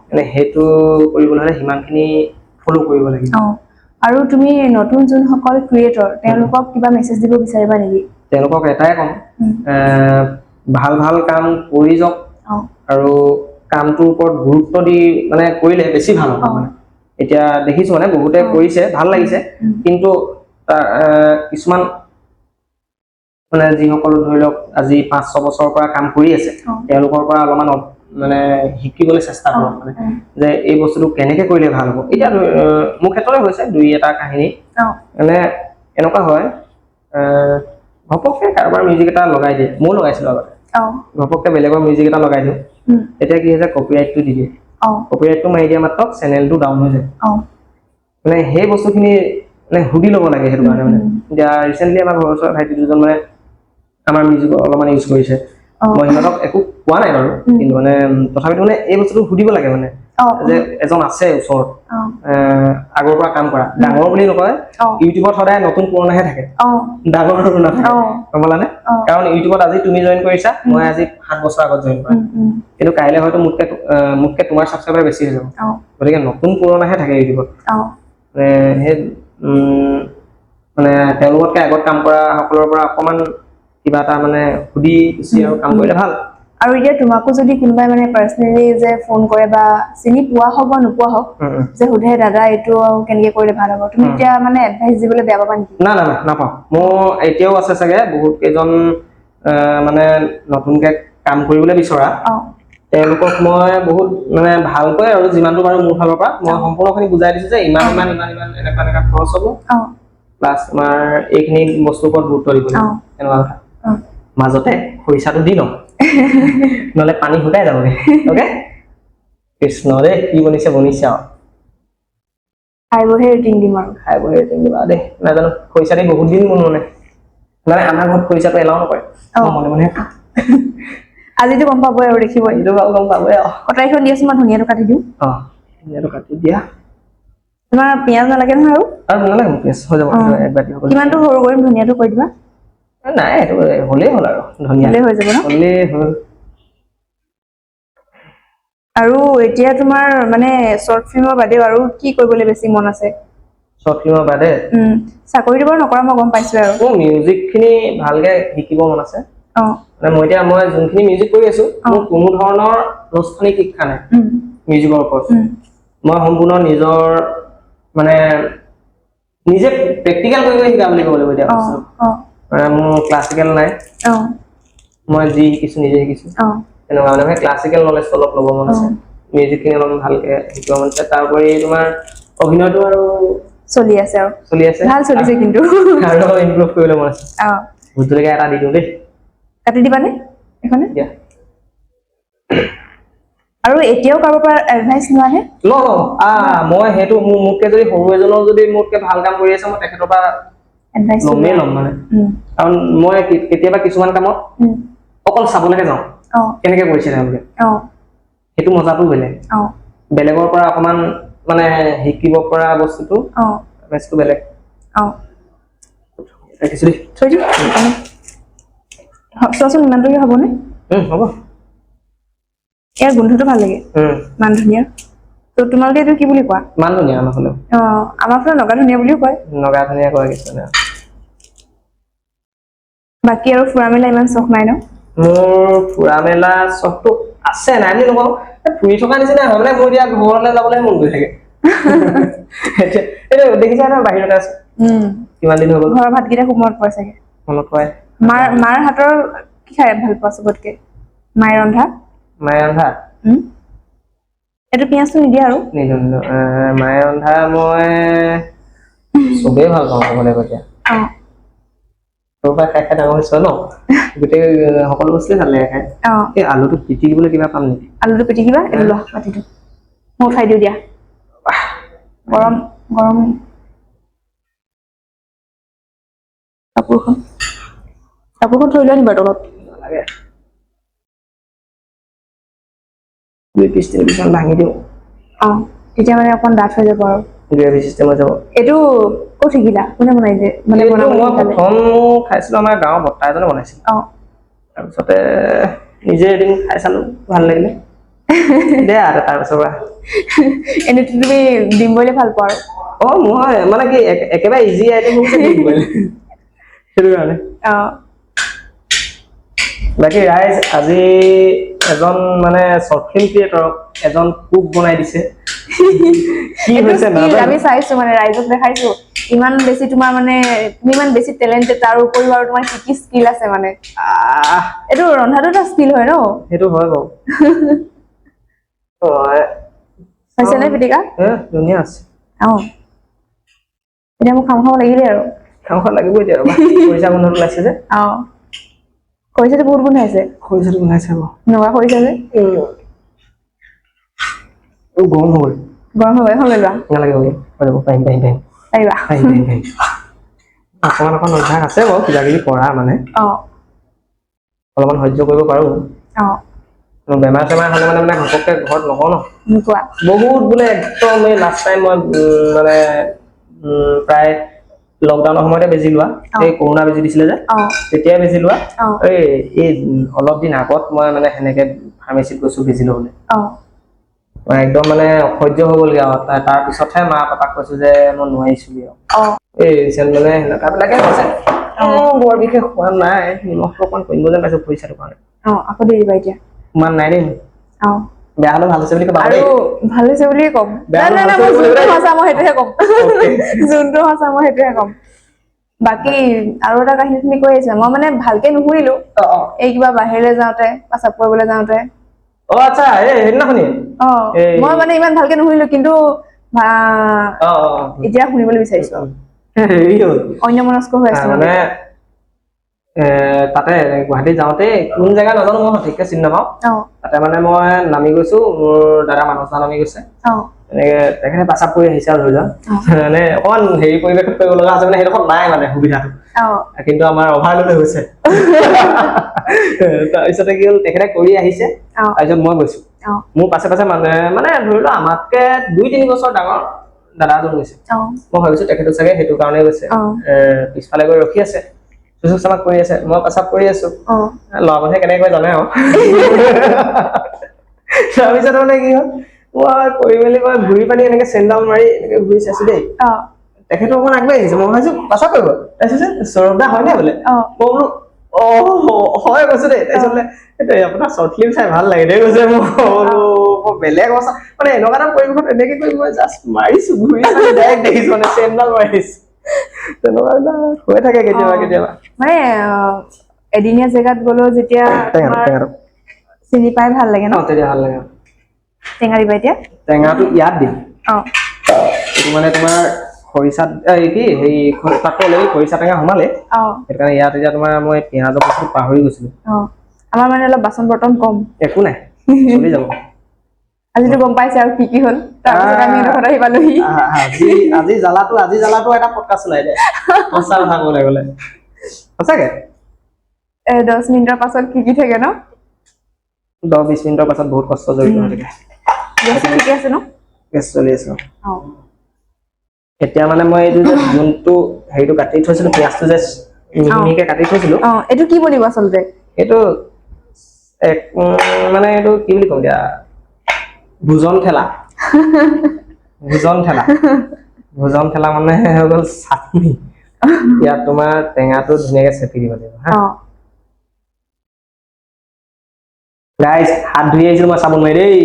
Speaker 2: মানে সেইটো কৰিবলৈ হ'লে সিমানখিনি ফলো কৰিব লাগিব
Speaker 1: আৰু তুমি নতুন যোনসকল ক্ৰিয়েটৰ তেওঁলোকক কিবা মেছেজ দিব বিচাৰিবা নেকি
Speaker 2: তেওঁলোকক এটাই কম ভাল ভাল কাম কৰি যাওক আৰু কামটোৰ ওপৰত গুৰুত্ব দি মানে কৰিলে বেছি ভাল হ'ব মানে এতিয়া দেখিছো মানে বহুতে কৰিছে ভাল লাগিছে কিন্তু কিছুমান মানে যিসকল ধৰি লওক আজি 5-6 বছৰৰ পৰা কাম কৰি আছে তেওঁলোকৰ পৰা অলপমান মানে শিকিবলৈ চেষ্টা কৰক মানে যে এই বস্তুটো কেনেকে কৰিলে ভাল হ'ব এতিয়া মোৰ ক্ষেত্ৰতে হৈছে দুই এটা কাহিনী মানে এনেকুৱা হয় ঘপককে কাৰোবাৰ মিউজিক এটা লগাই দিয়ে মই লগাইছিলো আগতে ঘপককে বেলেগৰ মিউজিক এটা লগাই দিওঁ এতিয়া কি হৈছে কপিৰাইটটো দি দিয়ে কপিৰাইটটো মাৰি দিয়া মাত্ৰ চেনেলটো ডাউন হৈ যায় মানে সেই বস্তুখিনি মানে সুধি ল'ব লাগে সেইটো কাৰণে মানে এতিয়া ৰিচেণ্টলি আমাৰ ঘৰৰ ওচৰৰ ভাইটি দুজন মানে আমাৰ মিউজিক অলপমান ইউজ কৰিছে মই সিহঁতক একো কোৱা নাই বাৰু কিন্তু মানে তথাপিতো মানে এই বস্তুটো সুধিব লাগে মানে যে এজন আছে ওচৰত আগৰ পৰা কাম কৰা ডাঙৰ বুলি নকয় ইউটিউবত সদায় নতুন পুৰণাহে থাকে ডাঙৰ নাথাকে গম পালানে কাৰণ ইউটিউবত আজি তুমি জইন কৰিছা মই আজি 7 বছৰ আগত জইন কৰা কিন্তু কাইলৈ হয়তো মোতকে তোমাৰ ছাবস্ক্ৰাইবাৰ বেছি হৈ যাব গতিকে নতুন পুৰণাহে থাকে ইউটিউবত সেই মানে তেওঁলোকতকৈ আগত কাম কৰা সকলৰ পৰা অকমান কিবা এটা মানে সুধি পুছি আৰু কাম কৰিলে ভাল
Speaker 1: আৰু এতিয়া তোমাকো যদি কোনোবাই মানে পাৰ্সোনালি যে ফোন কৰে বা চিনি পোৱা হওক বা নোপোৱা হওক যে সুধে দাদা এইটো কেনেকে কৰিলে ভাল হ'ব তুমি এতিয়া মানে এডভাইস দিবলৈ বেয়া পাবা নেকি
Speaker 2: না নাপাওঁ মোৰ এতিয়াও আছে চাগে বহুত কেইজন মানে নতুনকে কাম কৰিবলৈ বিচৰা তেওঁলোকক মই বহুত মানে ভালকৈ আৰু যিমানটো পাৰো মোৰ ফালৰ পৰা মই সম্পূৰ্ণখিনি বুজাই দিছো যে ইমান এনেকুৱা খৰচ হ'ব প্লাছ তোমাৰ এইখিনি বস্তুৰ ওপৰত গুৰুত্ব দিব লাগিব এনেকুৱা কথা মাজতে খৰিচাটো দি লওঁ নহলে পানী শুকাই যাবগে ওকে কৃষ্ণ ৰে কি বনিছে আৰু
Speaker 1: খাই বহে ৰেটিং দিম আৰু
Speaker 2: দেই নাজানো খৰিচা দি বহুত দিন মন মানে আমাৰ ঘৰত খৰিচাটো এলাও নকৰে মনে মনে
Speaker 1: আজিতো গম পাবই আৰু দেখিবই
Speaker 2: এইটো গম পাবই আৰু
Speaker 1: কটাৰীখন দিয়াচোন মই ধুনীয়াটো কাটি দিওঁ
Speaker 2: ধুনীয়াটো কাটি দিয়া
Speaker 1: তোমাৰ পিঁয়াজ নালাগে নহয়
Speaker 2: আৰু নালাগে পিঁয়াজ হৈ যাব এক বাটি হ'ব
Speaker 1: কিমানটো সৰু কৰিম ধুনীয়াটো কৈ দিবা
Speaker 2: নাই এইটো হ'লেই হ'ল আৰু ধুনীয়া
Speaker 1: হৈ যাব ন
Speaker 2: হ'লেই হ'ল
Speaker 1: আৰু এতিয়া তোমাৰ মানে শৰ্ট ফিল্মৰ বাদেও আৰু কি কৰিবলৈ বেছি মন আছে
Speaker 2: শৰ্ট ফিল্মৰ বাদে
Speaker 1: চাকৰিটো বাৰু নকৰা মই গম পাইছো আৰু
Speaker 2: মোৰ মিউজিকখিনি ভালকে শিকিব মন আছে মানে মই যোনখিনি মিউজিক কৰি আছো মোৰ কোনো ধৰণৰ আনুষ্ঠানিক শিক্ষা নাই মিউজিকৰ ওপৰত মই সম্পূৰ্ণ নিজৰ মানে নিজে প্ৰেক্টিকেল কৰি শিকা বুলি ক'ব লাগিব এতিয়া মানে মোৰ ক্লাছিকেল নাই মই যি শিকিছো নিজে শিকিছো এনেকুৱা মানে ক্লাছিকেল নলেজ অলপ ল'ব মন আছে মিউজিকখিনি অলপ ভালকে শিকিব মন আছে তাৰোপৰি তোমাৰ অভিনয়টো আৰু
Speaker 1: চলি আছে ভাল চলিছে কিন্তু
Speaker 2: আৰু ইমপ্ৰুভ কৰিবলৈ মন আছে ভুজলকে এটা দি দিওঁ দেই
Speaker 1: কাটি দিবানে এখনে আৰু এতিয়াও কাৰোবাৰ পৰা এডভাইস লোৱানে
Speaker 2: মই সেইটো মোতকে যদি সৰু এজনৰ যদি মোতকে ভাল কাম কৰি আছে মই তেখেতৰ পৰা
Speaker 1: এডভাইস
Speaker 2: ল'ম মানে কাৰণ মই কেতিয়াবা কিছুমান কামত অকল চাবলৈকে যাওঁ কেনেকে কৰিছে তেওঁলোকে সেইটো মজাটো বেলেগৰ পৰা অকমান মানে শিকিব পৰা বস্তুটো বেছটো বেলেগ
Speaker 1: চোৱাচোন ইমানটোকে হ'বনে
Speaker 2: হ'ব
Speaker 1: ইয়াৰ গোন্ধটো ভাল লাগে মান ধুনীয়া তো তোমালোকে এইটো কি বুলি কোৱা
Speaker 2: মান ধুনীয়া আমাৰ ফালে
Speaker 1: আমাৰ ফালে নগা ধুনীয়া বুলিও কয়
Speaker 2: নগা ধুনীয়া কয় কিছুমানে
Speaker 1: বাকী আৰু ফুৰা মেলা ইমান চখ নাই ন
Speaker 2: মোৰ ফুৰা মেলা চখটো আছে নাই বুলি নকওঁ ফুৰি থকা নিচিনা হয় মানে মোৰ এতিয়া ঘৰলৈ যাবলৈ মন গৈ থাকে এইটো দেখিছা ন বাহিৰতে আছে কিমান দিন হৈ গ'ল
Speaker 1: ঘৰৰ ভাতকেইটা খুব মনত পৰে চাগে
Speaker 2: মনত পৰে
Speaker 1: মাৰ হাতৰ কি খাই ভাল পোৱা চবতকে মায়ে ৰন্ধা এইটো পিঁয়াজটো নিদিয়া আৰু
Speaker 2: নিদো মায়ে ৰন্ধা মই চবেই ভাল পাওঁ ক'বলৈ গ'লে সৰুৰ পৰা খাই ডাঙৰ হৈছো ন গোটেই সকলো বস্তুৱে ভাল লাগে খাই এই আলুটো পিটিকিবলৈ কিবা পাম নেকি
Speaker 1: আলুটো পিটিকিবা এইটো লোৱা মাটিটো মই খাই দিওঁ দিয়া গৰম কাপোৰখন থৈ লোৱা নিবা তলত
Speaker 2: নালাগে 2 পিচ 3 পিচ ভাঙি দিওঁ
Speaker 1: তেতিয়া মানে অকণ ডাঠ হৈ যাব আৰু
Speaker 2: গ্ৰেভি চিষ্টেম হৈ যাব
Speaker 1: এইটো ক'ত শিকিলা কোনে বনাইছে মানে
Speaker 2: মই প্ৰথম খাইছিলো আমাৰ গাঁৱৰ বৰ্তা এজনে বনাইছিল তাৰপিছতে নিজে এদিন খাই চালো ভাল লাগিলে দে আৰু তাৰপিছৰ পৰা
Speaker 1: এনে তুমি ডিম বইলে ভাল পোৱা আৰু
Speaker 2: মই মানে কি একেবাৰে ইজি আইটেম হৈছে ডিম বইল সেইটো কাৰণে বাকী ৰাইজ আজি এজন মানে শ্বৰ্ট ফিল্ম ক্ৰিয়েটৰক এজন কুক বনাই দিছে কি
Speaker 1: এইটো
Speaker 2: হৈছে
Speaker 1: skill
Speaker 2: নাজানো
Speaker 1: আমি চাইছো মানে ৰাইজক দেখাইছো ইমান বেছি তোমাৰ মানে তুমি ইমান বেছি টেলেণ্টেড তাৰ উপৰিও আৰু তোমাৰ কি স্কিল আছে মানে
Speaker 2: আহ,
Speaker 1: এইটো ৰন্ধাটো এটা স্কিল হয় ন
Speaker 2: সেইটো হয় বাৰু
Speaker 1: হৈছে নে পিটিকা
Speaker 2: ধুনীয়া আছে
Speaker 1: অ এতিয়া মোক খাব লাগিলে আৰু
Speaker 2: খাওঁ খাওঁ লাগিবই এতিয়া ৰ'বা খৰিচা গোন্ধটো ওলাইছে যে
Speaker 1: অ খৰিচাটো বহুত গোন্ধাইছে
Speaker 2: খৰিচাটো গোন্ধাইছে আকৌ
Speaker 1: নগা খৰিচা যে
Speaker 2: গৰম হৈ গ'ল
Speaker 1: গৰম হৈ এখন লৈ লোৱা
Speaker 2: নালাগে হৈ যাব পাৰিম
Speaker 1: পাৰিবা
Speaker 2: অকণমান অভ্যাস আছে বাৰু কিবা কিবি কৰা মানে
Speaker 1: অ
Speaker 2: অলপমান সহ্য কৰিব পাৰোঁ
Speaker 1: অ
Speaker 2: বেমাৰ চেমাৰ হ'লে মানে ঘপককৈ ঘৰত নকওঁ ন
Speaker 1: নোকোৱা
Speaker 2: বহুত বোলে একদম এই লাষ্ট টাইম মই মানে প্ৰায় লকডাউনৰ সময়তে বেজি লোৱা এই কৰোণা বেজি দিছিলে যে
Speaker 1: অ
Speaker 2: তেতিয়াই বেজি লোৱা
Speaker 1: অ
Speaker 2: এই অলপ দিন আগত মই মানে সেনেকে ফাৰ্মাচীত গৈছো বেজি ল'বলৈ
Speaker 1: অ
Speaker 2: মই একদম মানে অসহ্য হৈ গ'লগে আৰু তাৰ পিছতহে মা পাপাক কৈছো যে মই নোৱাৰিছোগে আৰু
Speaker 1: অ
Speaker 2: এই ৰিচেণ্ট মানে সেনেকুৱাবিলাকে হৈছে বৰ বিশেষ খোৱা নাই নিমখটো অকণমান কমিব যেন পাইছো খৰিচাটোৰ কাৰণে
Speaker 1: অ আকৌ দি দিবা এতিয়া
Speaker 2: ইমান নাই দেই
Speaker 1: অ
Speaker 2: বেয়া হ'লে ভাল হৈছে বুলি ক'বা
Speaker 1: আৰু
Speaker 2: দেই
Speaker 1: ভাল হৈছে বুলিয়ে ক'ম
Speaker 2: বেয়া
Speaker 1: নাই
Speaker 2: হ'লে
Speaker 1: নাই
Speaker 2: ভাল
Speaker 1: মই
Speaker 2: হৈছে বুলি
Speaker 1: যোনটো
Speaker 2: ক'বা
Speaker 1: সঁচা মই সেইটোহে ক'ম যোনটো সঁচা মই সেইটোহে ক'ম বাকী আৰু এটা কাহিনী কৈ আছে মই মানে ভালকে নুশুনিলো
Speaker 2: অ
Speaker 1: এই কিবা বাহিৰলৈ যাওঁতে পেচাব কৰিবলৈ যাওঁতে
Speaker 2: অ আচ্ছা এই সেইদিনাখনি
Speaker 1: অ
Speaker 2: এই
Speaker 1: মই মানে ইমান ভালকে নুশুনিলো কিন্তু
Speaker 2: অ
Speaker 1: এতিয়া শুনিবলৈ বিচাৰিছো
Speaker 2: হেৰি হ'ল
Speaker 1: অন্যমনস্ক হৈ আছো
Speaker 2: মানে তাতে গুৱাহাটী যাওঁতে কোন জেগা নাজানো মই সঠিককে চিনি নাপাওঁ
Speaker 1: অ
Speaker 2: তাতে মানে মই নামি গৈছো মোৰ দাদা মানস দা নামি গৈছে
Speaker 1: অ
Speaker 2: এনেকে তেখেতে পেচাব কৰি আহিছে আৰু ধৰি লোৱা মানে অকমান হেৰি পৰিৱেশত কৰিব লগা আছে মানে সেইডোখৰত নাই মানে সুবিধাটো
Speaker 1: অ
Speaker 2: কিন্তু আমাৰ অভাৰলোড হৈ গৈছে তাৰপিছতে কি হ'ল তেখেতে কৰি আহিছে তাৰপিছত মই গৈছো মোৰ পাছে পাছে মানে ধৰি লোৱা আমাতকে 2-3 বছৰ ডাঙৰ দাদা এজন গৈছে মই ভাবিছো তেখেতো চাগে সেইটো কাৰণে গৈছে পিছফালে গৈ ৰখি আছে চুচুক চামাক কৰি আছে মই পেচাব কৰি আছো ল'ৰা মানুহে কেনেকৈ কৰে জানে আৰু তাৰপিছত মানে কি হ'ল মই কৰি মেলি মই ঘূৰি পানি এনেকে চেণ্ডাল মাৰি এনেকে ঘূৰি চাইছো দেই তেখেতো অকমান আগবাঢ়ি আহিছে মই ভাবিছো পাছত কৰিব তাৰপিছত সৌৰভ দা হয়নে বোলে মই বোলো অ হয় কৈছো দেই তাৰপিছত আপোনাৰ শ্বৰ্ট ফিল্ম চাই ভাল লাগে দেই কৈছে মই বোলো বেলেগ অৱস্থা মানে এনেকুৱা এটা পৰিৱেশত এনেকে কৰি মই জাষ্ট মাৰিছো ঘূৰি চাই ডাইৰেক্ট দেখিছো মানে চেণ্ডাল মাৰিছো তেনেকুৱা হৈ থাকে কেতিয়াবা
Speaker 1: মানে এদিনীয়া জেগাত গ'লেও যেতিয়া চিনি পাই ভাল লাগে ন
Speaker 2: তেতিয়া ভাল লাগে
Speaker 1: টেঙা দিবা এতিয়া
Speaker 2: টেঙাটো ইয়াত দিম
Speaker 1: অ
Speaker 2: এইটো মানে তোমাৰ খৰিচাত কি হেৰি তাতটো অলৰেডি খৰিচা টেঙা সোমালে সেইটো কাৰণে ইয়াত এতিয়া তোমাৰ মই পিঁয়াজৰ বস্তু পাহৰি গৈছিলো
Speaker 1: আমাৰ মানে অলপ বাচন বৰ্তন কম
Speaker 2: একো নাই চলি যাব
Speaker 1: আজিতো গম পাইছে আৰু কি হ'ল তাৰপিছত আমি এইডোখৰত আহি পালোহি
Speaker 2: আজি জ্বালাটো এটা পডকাষ্ট চলাই দে সঁচা কথা ক'বলৈ গ'লে সঁচাকে
Speaker 1: 10 মিনিটৰ পাছত কি থাকে ন
Speaker 2: 10-20 মিনিটৰ পাছত বহুত কষ্ট জড়িত হৈ থাকে
Speaker 1: ঠিকে আছে ন
Speaker 2: গেছ চলি আছে এতিয়া মানে মই এইটো যে যোনটো হেৰিটো কাটি থৈছিলো পিঁয়াজটো যে মিহিকে কাটি থৈছিলো
Speaker 1: এইটো কি বনিব আচলতে
Speaker 2: এইটো মানে এইটো কি বুলি কম এতিয়া ভোজন ঠেলা মানে হৈ গ'ল চাটনি ইয়াত তোমাৰ টেঙাটো ধুনীয়াকে চেপি দিব লাগিব হা গাইজ হাত ধুই আহিছো মই চাব নোৱাৰি দেই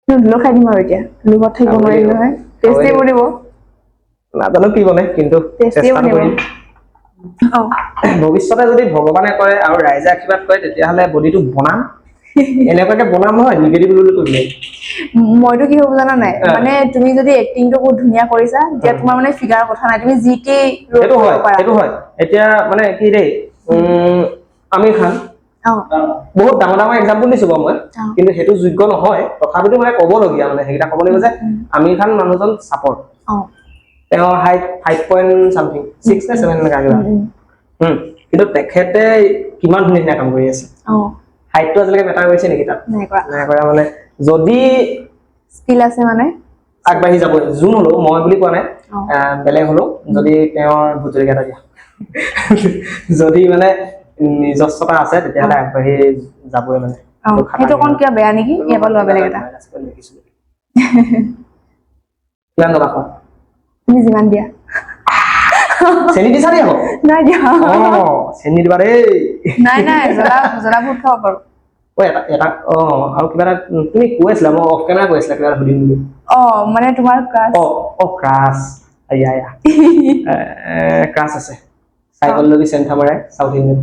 Speaker 1: ধুলো খাই দিম আৰু এতিয়া লোভত থাকিব নোৱাৰিম নহয় টেষ্টি বনিব
Speaker 2: নাজানো কি বনে কিন্তু চেষ্টাটো কৰিম ভৱিষ্যতে যদি ভগৱানে কৰে আৰু ৰাইজে আশীৰ্বাদ কৰে তেতিয়াহ'লে বডিটো বনাম এনেকুৱাকে বনাম নহয় নিগেটিভ বুলি কৰিলে
Speaker 1: মইতো কি হ'ব জানা নাই মানে তুমি যদি এক্টিংটো বহুত ধুনীয়া কৰিছা তেতিয়া তোমাৰ মানে ফিগাৰৰ কথা নাই তুমি জিকে
Speaker 2: সেইটো হয় এতিয়া মানে কি দেই আমিৰ খান বহুত ডাঙৰ ডাঙৰ এক্সাম্পল দিছো বাৰু মই কিন্তু সেইটো যোগ্য নহয় তথাপিতো মানে ক'বলগীয়া মানে সেইকেইটা ক'ব লাগিব যে আমিৰ খান মানুহজন চাপৰ্ট তেওঁৰ হাইট 5.something 6 নে 7 এনেকা কিবা কিন্তু তেখেতে কিমান ধুনীয়া কাম কৰি আছে হাইটটো আজিলৈকে মেটাৰ কৰিছে নেকি তাত নাই কৰা মানে যদি
Speaker 1: স্কিল আছে মানে
Speaker 2: আগবাঢ়ি যাব যোন হলো মই বুলি কোৱা নাই বেলেগ হলো যদি তেওঁৰ ভুজৰিকা এটা দিয়া যদি মানে নিজস্বতা আছে তেতিয়াহ'লে আগবাঢ়ি যাবই মানে
Speaker 1: সেইটো কোন কিয় বেয়া নেকি ইয়াৰ পৰা লোৱা বেলেগ এটা
Speaker 2: কিমান টকা
Speaker 1: তুমি যিমান দিয়া
Speaker 2: চেনি দিছা নি আকৌ
Speaker 1: নাই দিয়া
Speaker 2: চেনি দিবা দেই
Speaker 1: নাই জ্বলা বহুত খাব পাৰো
Speaker 2: এটা আৰু কিবা এটা তুমি কৈ আছিলা মই অফ কেমেৰা কৈ আছিলা কিবা এটা সুধিম বুলি
Speaker 1: মানে তোমাৰ ক্ৰাছ
Speaker 2: ক্ৰাছ আয়া ক্ৰাছ আছে সাইকোলজি চেন্টামাৰাই সাউথ ইণ্ডিয়ান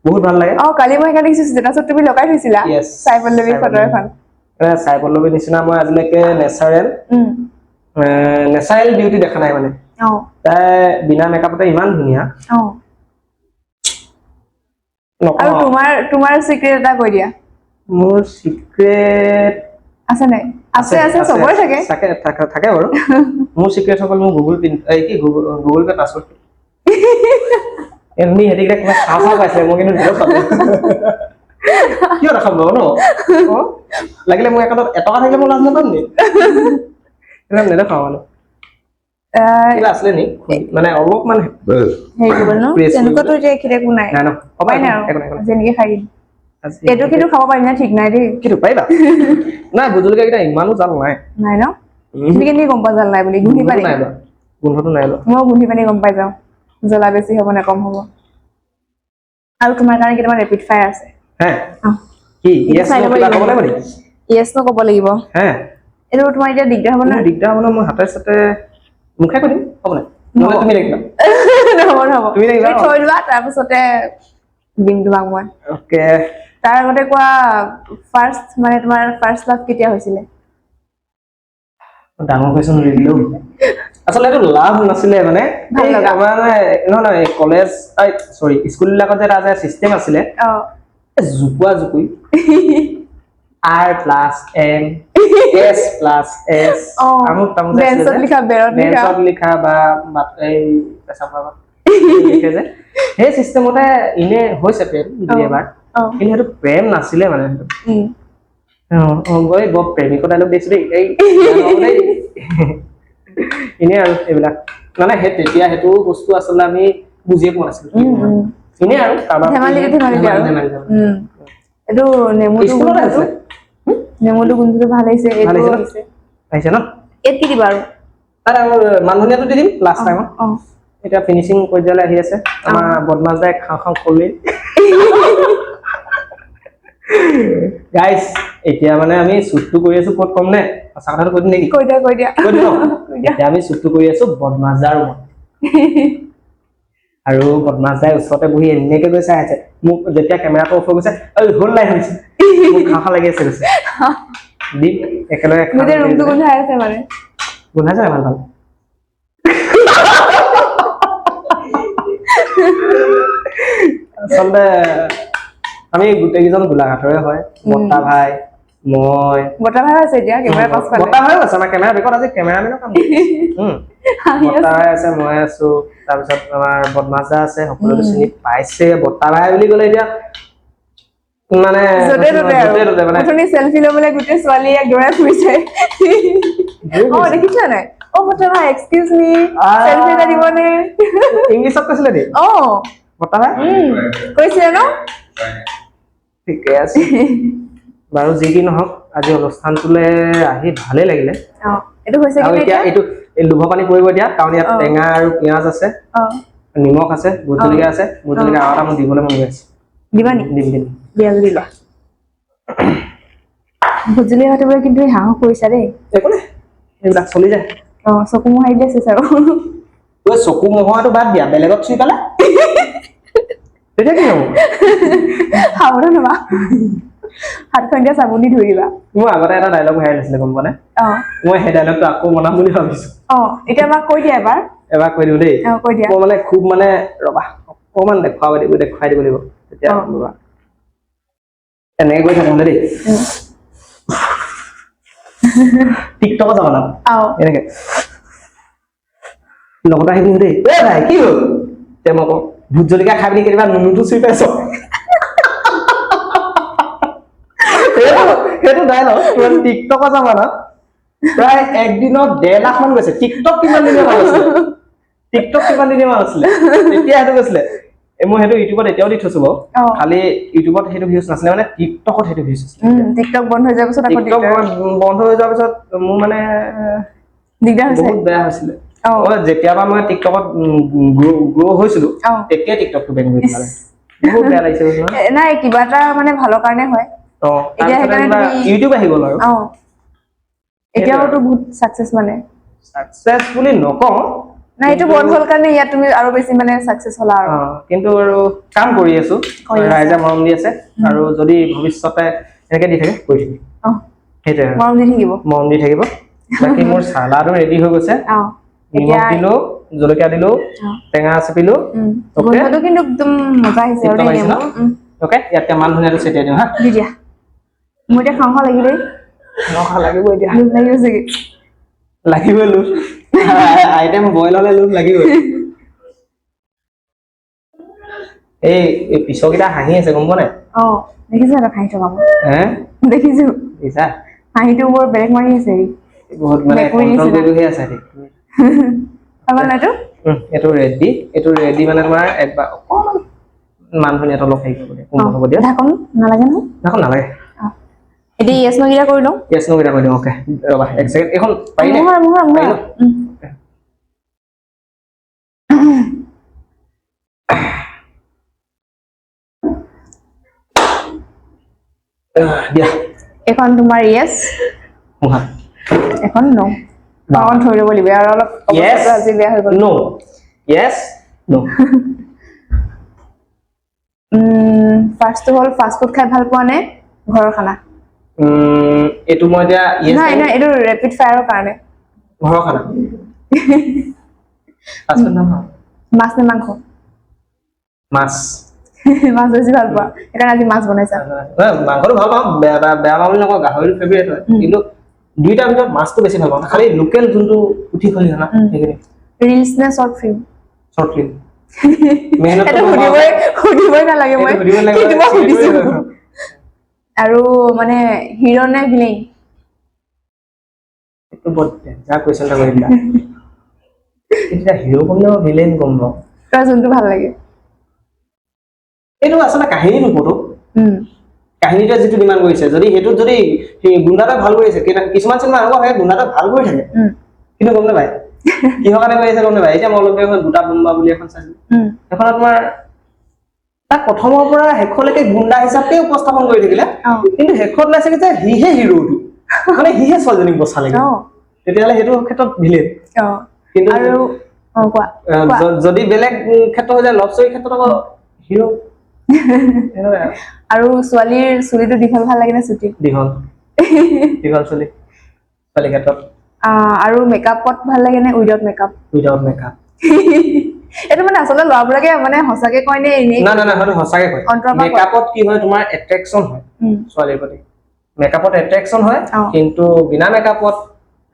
Speaker 2: বহুত ভাল লাগে
Speaker 1: কালি মই সেইকাৰণে দেখিছো ষ্টেটাছত তুমি লগাই থৈছিলা
Speaker 2: Yes,
Speaker 1: সাইপল্লৱী ফটো এখন
Speaker 2: সাইকোলজি নিচিনা মই আজিলৈকে নেচাৰেল বিউটি দেখা নাই মানে তাই বিনা মেকআপতে ইমান ধুনীয়া
Speaker 1: আৰু তোমাৰ সিক্ৰেট এটা কৈ দিয়া
Speaker 2: মোৰ সিক্ৰেট
Speaker 1: আছে নাই আছে চবৰে থাকে
Speaker 2: থাকে বাৰু মোৰ সিক্ৰেট সকল মোৰ Google pin Google pay password এমনি হেতিকে কিবা চাও পাইছে মই কিন্তু ভিডিঅ' চালো কিয় দেখাম ন লাগিলে মোৰ একাউণ্টত এটকা থাকিলে মই লাজ নাপাম নি এনে নেদেখাও মানে কিবা আছিলে নি মানে অলপমান
Speaker 1: হেৰি কৰিব ন তেনেকুৱাতো এতিয়া একেটা একো নাই
Speaker 2: নাই ন
Speaker 1: উপায় নাই আৰু যেনেকে খাই দিম এইটো কিন্তু খাব পাৰিম না ঠিক নাই দেই
Speaker 2: কিটো পাৰিবা নাই বুজলকা কেইটা ইমানো জাল নাই
Speaker 1: নাই ন তুমি কেনেকে গম পোৱা জাল নাই বুলি গুন্ধি পানী
Speaker 2: নাই লোৱা গোন্ধটো নাই লোৱা
Speaker 1: মই গুন্ধি পানী গম পাই যাওঁ জ্বলা বেছি হ'ব নে কম হ'ব আৰু তোমাৰ কাৰণে কেইটামান ৰেপিড ফায়াৰ আছে
Speaker 2: হে কি ইয়েস নো কিবা ক'ব লাগিব নি
Speaker 1: ইয়েস নো ক'ব লাগিব
Speaker 2: হে
Speaker 1: এইটো তোমাৰ এতিয়া দিগদাৰ হ'ব না
Speaker 2: দিগদাৰ হ'ব না মই হাতে সাথে মুখে কৈ দিম হ'ব নাই নহ'লে তুমি দেখিবা
Speaker 1: নহ'ব
Speaker 2: তুমি দেখিবা
Speaker 1: থৈ লোৱা তাৰপিছতে দিম তোমাক মই
Speaker 2: ওকে
Speaker 1: তাৰ আগতে কোৱা ফাৰ্ষ্ট মানে তোমাৰ ফাৰ্ষ্ট লাভ কেতিয়া হৈছিলে
Speaker 2: ডাঙৰ কুৱেশ্যন ৰিদিলো আচলতে এইটো লাভ নাছিলে মানে
Speaker 1: ভাল লগা।
Speaker 2: আমাৰ নহয় কলেজ সৰি স্কুল বিলাকত যে এটা চিষ্টেম আছিলে জুপুৱা জুপুই R plus M S plus S আমুক তামুক
Speaker 1: বেঞ্চত লিখা
Speaker 2: বেঞ্চত লিখা বা এই পেছাব পাবা লিখে যে সেই চিষ্টেমতে ইনে হৈছে প্ৰেম দুই এবাৰ কিন্তু সেইটো প্ৰেম নাছিলে মানে গৈ বৰ প্ৰেমিকৰ ডাইলগ দিছো দেই এই এনে আৰু এইবিলাক মানে সেই তেতিয়া সেইটো বস্তু আচলতে আমি বুজিয়ে পোৱা নাছিলো এনে আৰু
Speaker 1: ধেমালি এইটো নেমুটো গোন্ধটো ভাল আহিছে এইটো
Speaker 2: আহিছে ন
Speaker 1: এত কি দিবা আৰু
Speaker 2: তাৰ মানধনিয়াটো দি দিম লাষ্ট টাইমত এটা ফিনিশিং পৰ্যায়লৈ আহি আছে আমাৰ বদমাছ দাই খাওঁ কলি গাইস এতিয়া মানে আমি শুটটো কৰি আছো ক'ত কম নে সঁচা কথাটো কৈ দিম নেকি
Speaker 1: কৈ দিয়া
Speaker 2: কৈ দিম এতিয়া আমি শুটটো কৰি আছো বদমাছ দাৰ ৰুমত আৰু বদমাছ দাই ওচৰতে বহি এনেকে গৈ চাই আছে মোক যেতিয়া কেমেৰাটো অফ হৈ গৈছে ঐ হ'ল নাই হৈছে মোক খাওঁ লাগি আছে গৈছে দি একেলগে
Speaker 1: গোটেই ৰুমটো গোন্ধাই আছে মানে
Speaker 2: গোন্ধাইছে ভাল ভাল আচলতে আমি গোটেইকেইজন গোলাঘাটৰে হয় বৰ্তা ভাই মই
Speaker 1: বটা ভাই আছে এতিয়া কেমেৰা পাছফালে
Speaker 2: বৰ্তা ভাই আছে আমাৰ কেমেৰা বেকত আজি কেমেৰামেনৰ কাম বৰ্তা ভাই আছে মই আছো তাৰপিছত আমাৰ বদমাছ দা আছে সকলোকে চিনি পাইছে বৰ্তা ভাই বুলি ক'লে এতিয়া মানে
Speaker 1: যতে ততে মানে তুমি সেলফি লবলৈ গোটেই ছোৱালী এক দৌৰাই ফুৰিছে দেখিছা নাই বৰ্তা ভাই এক্সকিউজ মি সেলফি এটা দিবনে
Speaker 2: ইংলিছত কৈছিলে দেই বৰ্তা ভাই
Speaker 1: কৈছিলে ন
Speaker 2: ঠিকে আছে বাৰু যি কি নহওক আজি অনুষ্ঠানটোলৈ আহি ভালে লাগিলে
Speaker 1: এইটো হৈছে
Speaker 2: আৰু এতিয়া এইটো লোভ পানী পৰিব এতিয়া কাৰণ ইয়াত টেঙা আৰু পিঁয়াজ আছে নিমখ আছে ভোট জলকীয়া আছে ভোট জলকীয়া আৰু এটা মোক দিবলৈ মন গৈ আছে
Speaker 1: দিবা নি
Speaker 2: দিম
Speaker 1: দিয়া যদি লোৱা ভোট জলকীয়া কাটিবলৈ কিন্তু সাহস কৰিছা দেই
Speaker 2: একো নাই এইবিলাক চলি যায়
Speaker 1: চকু মোহাৰি দিলে চেচ আৰু
Speaker 2: তই চকু মোহোৱাটো বাদ দিয়া বেলেগত চুই পালে তেতিয়া কি হ'ব
Speaker 1: সাৱধান হবা হাতখন দিয়া চাবোনি ধুই দিবা
Speaker 2: মোৰ আগতে এটা ডাইলগ ভাইৰেল হৈছিলে গম পোৱা নে মই সেই ডাইলগটো আকৌ বনাম বুলি ভাবিছো
Speaker 1: এতিয়া আমাক কৈ দিয়া
Speaker 2: এবাৰ কৈ দিওঁ দেই
Speaker 1: কৈ দিয়া
Speaker 2: মই মানে খুব মানে ৰবা অকমান দেখুৱাই দিব লাগিব তেতিয়া ৰবা এনেকে কৈ থাকোঁ দেই টিকটকত যাব না এনেকে লগত আহি দেই ভাই কি হ'ল তে মই কওঁ ভোট জলকীয়া খাই পিনি কেতিয়াবা নুনুটো চুই পাইছ সেইটো ডাইলগ টিকটকত যাবা না প্ৰায় একদিনত 1.5 লাখ মান গৈছে টিকটক কিমান দিনৰ মান আছিলে তেতিয়া সেইটো গৈছিলে মই সেইটো ইউটিউবত এতিয়াও দি থৈছো বাৰু খালি ইউটিউবত সেইটো ভিউজ নাছিলে মানে টিকটকত সেইটো ভিউজ আছিলে
Speaker 1: টিকটক বন্ধ হৈ যোৱাৰ পিছত
Speaker 2: টিকটক বন্ধ হৈ যোৱাৰ পিছত মোৰ মানে
Speaker 1: দিগদাৰ হৈছে
Speaker 2: বহুত বেয়া হৈছিলে যেতিয়াবা মই টিকটকত গ্ৰ' হৈছিলো তেতিয়া টিকটকটো বেন কৰি দিলে বহুত বেয়া লাগিছে
Speaker 1: নাই কিবা এটা মানে ভালৰ কাৰণে হয় এতিয়া সেইকাৰণে
Speaker 2: ইউটিউব আহি গ'ল আৰু
Speaker 1: এতিয়াওতো বহুত সাকসেস মানে
Speaker 2: সাকসেস বুলি নকওঁ
Speaker 1: না এইটো বন্ধ হ'ল কাৰণে ইয়াত তুমি আৰু বেছি মানে সাকসেস হ'লা আৰু
Speaker 2: কিন্তু আৰু কাম কৰি আছো ৰাইজে মৰম দি আছে আৰু যদি ভৱিষ্যতে এনেকে দি থাকে কৰি থাকিম সেইটোৱে মৰম দি থাকিব বাকী মোৰ চালাডো ৰেডি হৈ গৈছে নিমখ দিলো জলকীয়া দিলো টেঙা চেপিলো
Speaker 1: ওকে গোন্ধটো কিন্তু একদম মজা আহিছে আৰু নেমু
Speaker 2: ওকে ইয়াতে মান ধুনীয়াটো ছটিয়াই দিওঁ হা
Speaker 1: দি দিয়া মই এতিয়া খাওঁ লাগিলেই
Speaker 2: লাগিব এতিয়া
Speaker 1: লোভ লাগি গৈছে
Speaker 2: লাগিবই লোভ আইটেম বইল হলে লোভ লাগিবই এই পিছকেইটা হাঁহি আছে গম পোৱা নাই
Speaker 1: দেখিছো এটা খাই থকা মই দেখিছো
Speaker 2: দিছা
Speaker 1: হাঁহিটো বৰ বেলেগ মাৰি আছে
Speaker 2: বহুত মানে কন্ট্ৰল কৰি আছে
Speaker 1: আগল নাইটো
Speaker 2: এইটো ৰেডি মানে তোমাৰ একবাৰ অকমান মান ধুনীয়া তলক হেৰি কৰিব দিয়ে কোন হ'ব দিয়া
Speaker 1: ঢাকন নালাগে নহয়
Speaker 2: ঢাকন নালাগে
Speaker 1: এতিয়া ইয়েছ নগিৰা কৰি লওঁ
Speaker 2: ইয়েছ নগিৰা কৰি দিওঁ ওকে ৰবা এক ছেকেণ্ড এখন পাৰি নে দিয়া
Speaker 1: এখন তোমাৰ ইয়েছ
Speaker 2: মুহা
Speaker 1: এখন নো বাউন থৈ ল'ব লাগিব আৰু অলপ
Speaker 2: ইয়েছ
Speaker 1: আজি বেয়া হৈ গ'ল
Speaker 2: নো ইয়েছ নো
Speaker 1: ফাৰ্ষ্ট হ'ল ফাষ্ট ফুড খাই ভাল পোৱা নে ঘৰৰ খানা
Speaker 2: এটো মই এতিয়া ইয়েছ
Speaker 1: নাই নাই এটো ৰেপিড ফায়াৰৰ কাৰণে
Speaker 2: ঘৰৰ খানা ফাষ্ট ফুড নাখাওঁ
Speaker 1: মাছ নে মাংস
Speaker 2: মাছ
Speaker 1: মাছ বেছি ভাল পোৱা সেইকাৰণে আজি মাছ বনাইছা
Speaker 2: মাংসটো ভাল পাওঁ বেয়া পাওঁ বুলি নকওঁ গাহৰিটো ফেভৰেট হয় কিন্তু দুইটাৰ ভিতৰত মাছটো বেছি ভাল পাওঁ খালি লোকেল যোনটো উঠি খলি খানা সেইখিনি
Speaker 1: ৰিলছ নে শৰ্ট ফিল্ম
Speaker 2: শৰ্ট ফিল্ম
Speaker 1: সুধিবই নালাগে মই সুধিছো আৰু মানে হিৰো নে ভিলেন
Speaker 2: এইটো বহুত ডেঞ্জাৰ কুৱেশ্যন এটা কৰিলা এতিয়া হিৰো কম নে ভিলেন কম ন
Speaker 1: তাৰ যোনটো ভাল লাগে
Speaker 2: এইটো আচলতে কাহিনীৰ ওপৰতো কাহিনীটোৱে যিটো ডিমাণ্ড কৰিছে যদি সেইটোত যদি গুণ্ডাটা ভাল কৰিছে কিছুমান চিনেমা এনেকুৱা হয় গুণ্ডাটা ভাল কৰি থাকে কিন্তু গম নাপায় কিহৰ কাৰণে কৰি আছে গম নাপায় এতিয়া মই অলপ এখন দুটা বোম্বা বুলি এখন চাইছিলো সেইখনত তোমাৰ তাক প্ৰথমৰ পৰা শেষলৈকে গুণ্ডা হিচাপে উপস্থাপন কৰি থাকিলে কিন্তু শেষত ওলাইছে যে হিহে হিৰোটো মানে হিহে ছোৱালীজনীক বচালে তেতিয়াহ'লে সেইটো ক্ষেত্ৰত ভিলেন কিন্তু
Speaker 1: আৰু
Speaker 2: যদি বেলেগ ক্ষেত্ৰ হৈ যায় লভ ষ্টৰী ক্ষেত্ৰত আকৌ হিৰো
Speaker 1: আৰু ছোৱালীৰ চুলিটো দীঘল ভাল লাগে নে চুটি
Speaker 2: দীঘল চুলি ছোৱালী ক্ষেত্ৰত
Speaker 1: আৰু মেকআপত ভাল লাগে নে উইদাউট মেকআপ এইটো মানে আচলতে ল'ৰাবিলাকে মানে সঁচাকে কয় নে এনেই
Speaker 2: না হয়তো সঁচাকে কয় মেকআপত কি হয় তোমাৰ এট্ৰেকচন হয় ছোৱালীৰ প্ৰতি মেকআপত এট্ৰেকচন হয় কিন্তু বিনা মেকআপত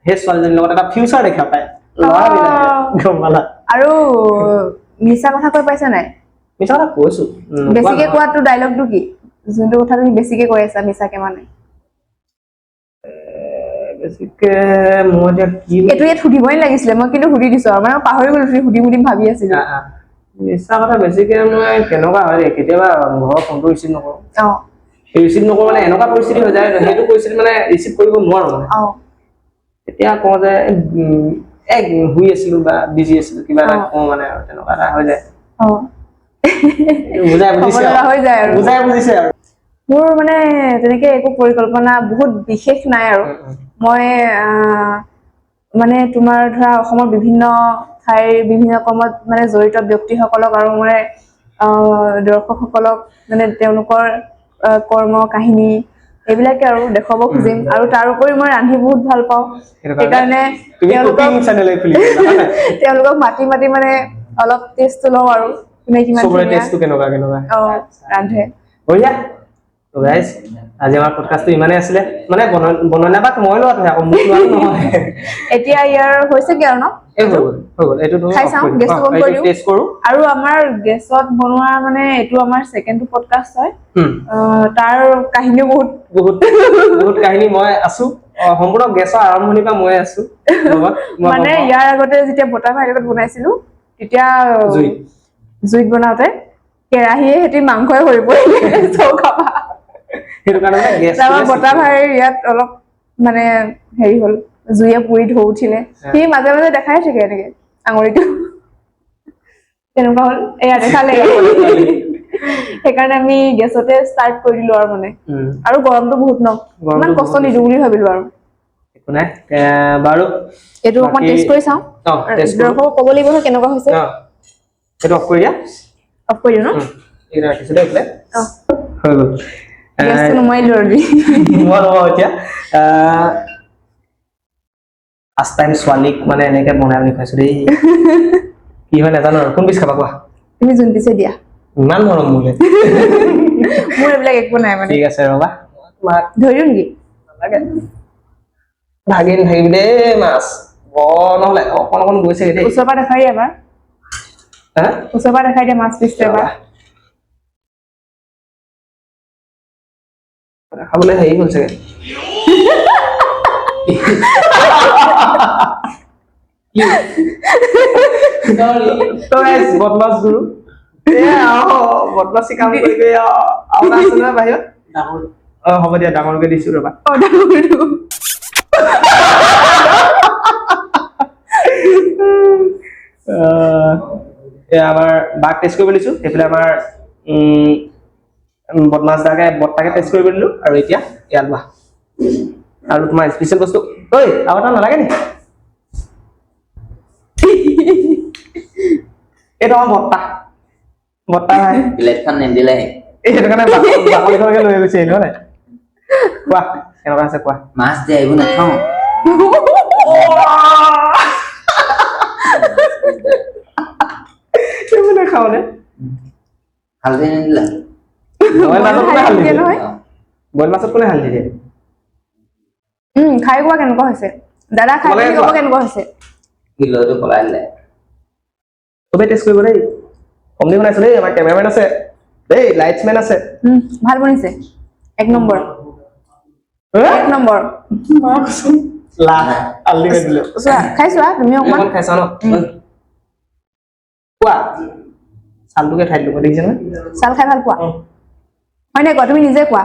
Speaker 2: সেই ছোৱালীজনীৰ লগত এটা ফিউচাৰ দেখা পায় ল'ৰাবিলাকে গম পালা আৰু
Speaker 1: মিছা কথা কৈ পাইছা নাই
Speaker 2: মিছা কথা কৈছো
Speaker 1: বেছিকে কোৱাটো ডায়লগটো কি যোনটো কথা তুমি বেছিকে কৈ আছা মিছাকে মানে
Speaker 2: বেছিকে মই এতিয়া কি
Speaker 1: এইটো ইয়াত সুধিবই লাগিছিলে মই কিন্তু সুধি দিছো আৰু মানে পাহৰি গলো তুমি সুধিম ভাবি আছিলো
Speaker 2: মিছা কথা বেছিকে মই কেনেকুৱা হয় কেতিয়াবা ঘৰৰ ফোনটো ৰিচিভ নকৰো ৰিচিভ নকৰো মানে এনেকুৱা পৰিস্থিতি হৈ যায় সেইটো পৰিস্থিতি মানে ৰিচিভ কৰিব নোৱাৰো মানে তেতিয়া কওঁ যে শুই আছিলো বা বিজি আছিলো কিবা এটা কওঁ মানে আৰু তেনেকুৱা এটা হৈ যায় বুজাই বুজিছে আৰু
Speaker 1: মোৰ মানে তেনেকে একো পৰিকল্পনা বহুত বিশেষ নাই আৰু মই মানে তোমাৰ ধৰা অসমৰ বিভিন্ন ঠাইৰ বিভিন্ন কৰ্মত মানে জড়িত ব্যক্তিসকলক আৰু মানে দৰ্শকসকলক মানে তেওঁলোকৰ কৰ্ম কাহিনী এইবিলাকে আৰু দেখুৱাব খুজিম আৰু তাৰ উপৰি মই ৰান্ধি বহুত ভাল পাওঁ সেইকাৰণে তেওঁলোকক মাতি মানে অলপ টেষ্ট লওঁ আৰু ৰান্ধে
Speaker 2: গাইজ আজি আমাৰ পডকাষ্টটো ইমানেই আছিলে মানে বননা বা মই লোৱাটো আকৌ মোক লোৱাটো নহয়
Speaker 1: এতিয়া ইয়াৰ হৈছে কি আৰু ন আৰু আমাৰ গেছত বনোৱা মানে এইটো আমাৰ ছেকেণ্ডটো পডকাষ্ট হয় তাৰ কাহিনীও বহুত
Speaker 2: কাহিনী মই আছো সম্পূৰ্ণ গেছৰ আৰম্ভণিৰ পৰা মই আছো
Speaker 1: মানে ইয়াৰ আগতে যেতিয়া বতাহ ভাইৰ লগত বনাইছিলো তেতিয়া জুইত বনাওতে কেৰাহীয়ে হেতি মাংসই হৈ পৰিলে চৌকাপা
Speaker 2: সেইটো কাৰণে
Speaker 1: বতাহ ভাইৰ ইয়াত অলপ মানে হেৰি হ'ল জুইয়ে পুৰি ঢৌ উঠিলে সি মাজে মাজে দেখাই থাকে এনেকে আঙুলিটো তেনেকুৱা হ'ল এয়া দেখালে সেইকাৰণে আমি গেছতে ষ্টাৰ্ট কৰি দিলো আৰু মানে আৰু গৰমটো বহুত ন ইমান কষ্ট নিদিওঁ বুলি ভাবিলো আৰু
Speaker 2: একো নাই বাৰু
Speaker 1: এইটো অকমান টেষ্ট কৰি চাওঁ দৰ্শকক ক'ব লাগিব নহয় কেনেকুৱা হৈছে
Speaker 2: এইটো অফ কৰি দিয়া
Speaker 1: অফ কৰি দিওঁ ন
Speaker 2: এইটো ৰাখিছো দেই এইফালে হৈ গ'ল
Speaker 1: গেছটো নুমাইলো আৰু
Speaker 2: মই নমাও এতিয়া ফাৰ্ষ্ট টাইম ছোৱালীক মানে এনেকে বনাই বুলি খাইছো দেই কি হয় নাজানো আৰু কোন পিছ খাবা কোৱা
Speaker 1: তুমি যোন পিছে দিয়া
Speaker 2: ইমান মৰম মোলে
Speaker 1: মোৰ এইবিলাক একো নাই মানে
Speaker 2: ঠিক আছে ৰবা তোমাক
Speaker 1: ধৰি দিওঁ নেকি
Speaker 2: নালাগে ভাগি নাথাকিবি দেই মাছ নহ'লে অকণ অকণ গৈছেগে দেই
Speaker 1: ওচৰৰ পৰা দেখাই দিয়া এবাৰ
Speaker 2: হা
Speaker 1: ওচৰৰ পৰা দেখাই দিয়া মাছ পিছটো এবাৰ
Speaker 2: খাবলৈ হেৰি হ'ল চাগে বদমাছ গুৰু বদমাছি কাম কৰি কৰি আৰু আছে নহয় বাহিৰত হ'ব দিয়া ডাঙৰকে দিছো ৰবা আমাৰ বাক টেষ্ট কৰিব দিছো সেইফালে আমাৰ বদমাছ দাকে বৰ্তাকে টেষ্ট কৰিব দিলো আৰু এতিয়া ইয়াত লোৱা আৰু তোমাৰ স্পেচিয়েল বস্তু ঐ আৰু এটা নালাগে নেকি এইটো আমাৰ বৰ্তা নাই
Speaker 3: প্লেটখন নিদিলে
Speaker 2: সেইটো কাৰণে বাকলিখনকে লৈ গৈছে নহয় নাই কোৱা কেনেকুৱা আছে কোৱা
Speaker 3: মাছ দিয়ে এইবোৰ নাখাওঁ
Speaker 2: এইবোৰ খাওঁ নে
Speaker 3: হালধি নিদিলে
Speaker 2: বইল মাছত কোনে হালধি দিয়ে
Speaker 1: নহয়
Speaker 2: বইল মাছত কোনে হালধি দিয়ে
Speaker 1: খাই কোৱা কেনেকুৱা হৈছে দাদা খাই
Speaker 2: তোমালোকে
Speaker 1: ক'ব
Speaker 2: কোৱা।
Speaker 1: কেনেকুৱা হৈছে
Speaker 3: কিলোটো পলাই দিলে
Speaker 2: চবেই টেষ্ট কৰিব দেই কমনি বনাইছো দেই আমাৰ কেমেৰামেন আছে দেই লাইটছমেন আছে
Speaker 1: ভাল বনিছে এক নম্বৰ এক নম্বৰ
Speaker 2: আল্টিমেট দিলো
Speaker 1: চোৱা খাই চোৱা তুমি অকমান
Speaker 2: এখন খাইছা ন কোৱা চালটোকে খাই দিলো দেখিছে নহয়
Speaker 1: চাল খাই ভাল পোৱা হয় নাই কোৱা তুমি নিজে কোৱা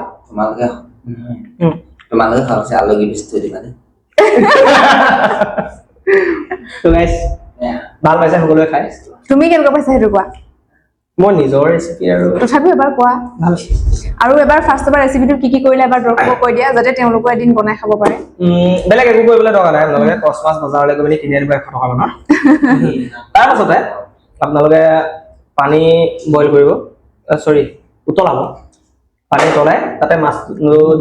Speaker 3: তোমালোকে খাওঁছে আলহী বস্তু দিবা দেই
Speaker 2: তো গাইছ ভাল পাইছে সকলোৱে খাই
Speaker 1: তুমি কেনেকুৱা পাইছা সেইটো কোৱা
Speaker 2: মই নিজৰ ৰেচিপি আৰু
Speaker 1: তথাপিও এবাৰ কোৱা
Speaker 2: ভাল
Speaker 1: আৰু এবাৰ ফাৰ্ষ্ট এবাৰ ৰেচিপিটো কি কৰিলে এবাৰ দৰ্শকক কৈ দিয়া যাতে তেওঁলোকো এদিন বনাই খাব পাৰে
Speaker 2: বেলেগ একো কৰিবলৈ দৰকাৰ নাই আপোনালোকে কচ মাছ বজাৰলৈ গৈ পিনি কিনি আনিব 100 টকা মানৰ তাৰপাছতে আপোনালোকে পানী বইল কৰিব চৰি উতলাব পানী উতলাই তাতে মাছ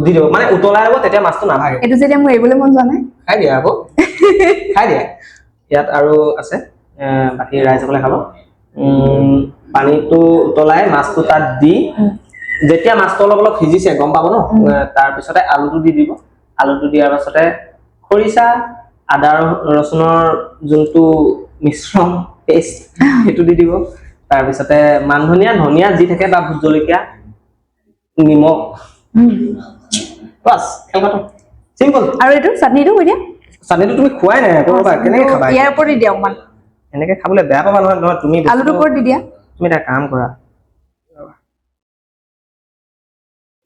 Speaker 2: দি দিব মানে উতলাই হ'ব তেতিয়া মাছটো নাভাগে
Speaker 1: এইটো যেতিয়া মোৰ এৰিবলৈ মন যোৱা নাই
Speaker 2: খাই দিয়া আকৌ খাই দিয়া ইয়াত আৰু আছে বাকী ৰাইজসকলে খাব পানীটো উতলাই মাছটো তাত দি যেতিয়া মাছটো অলপ অলপ সিজিছে গম পাব ন তাৰপিছতে আলুটো দি দিব আলুটো দিয়াৰ পাছতে খৰিচা আদা ৰচুনৰ যোনটো মিশ্ৰণ পেষ্ট সেইটো দি দিব তাৰপিছতে মান ধনিয়া যি থাকে বা ভোট জলকীয়া নিমখ বাছ খেল খতম চিম্পল
Speaker 1: আৰু এইটো চাটনিটো কৈ দিয়া
Speaker 2: চাটনিটো তুমি খোৱাই নাই আকৌ ৰ'বা কেনেকে খাবা
Speaker 1: ইয়াৰ ওপৰত দি দিয়া অকমান
Speaker 2: এনেকে খাবলৈ বেয়া পাবা নহয় নহয় তুমি
Speaker 1: আলুটোৰ ওপৰত দি দিয়া
Speaker 2: তুমি এটা কাম কৰা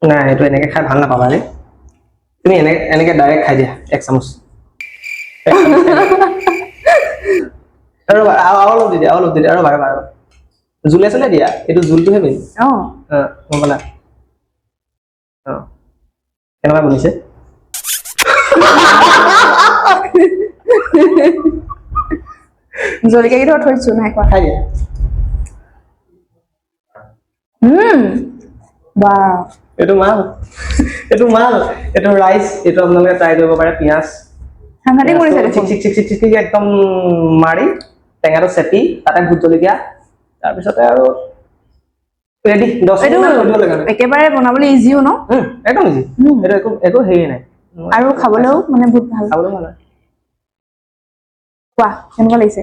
Speaker 2: নাই এইটো এনেকে খাই ভাল নাপাবা নে তুমি এনেকে ডাইৰেক্ট খাই দিয়া এক চামুচ আৰু অলপ দি দিয়া আৰু বাৰ জুলে চুলে দিয়া এইটো জোলটোহে মেইন গম পালা কেনেকুৱা বনিছে
Speaker 1: জলকীয়া কেইটা থৈছো নাই কোৱা
Speaker 2: খাই দিয়া
Speaker 1: বা
Speaker 2: এইটো মাল এইটো ৰাইচ এইটো আপোনালোকে ট্ৰাই কৰিব পাৰে পিঁয়াজ
Speaker 1: সাংঘাতিক কৰিছে দেখোন
Speaker 2: চিক একদম মাৰি টেঙাটো চেপি তাতে ভোট জলকীয়া তাৰপিছতে আৰু ৰেডি 10
Speaker 1: এইটো
Speaker 2: মিনিট থৈ দিব লাগে
Speaker 1: একেবাৰে বনাবলৈ ইজিও ন
Speaker 2: একদম ইজি এইটো একো হেৰি নাই
Speaker 1: আৰু খাবলৈও মানে বহুত ভাল
Speaker 2: খাবলৈ ভাল হয়
Speaker 1: কোৱা কেনেকুৱা লাগিছে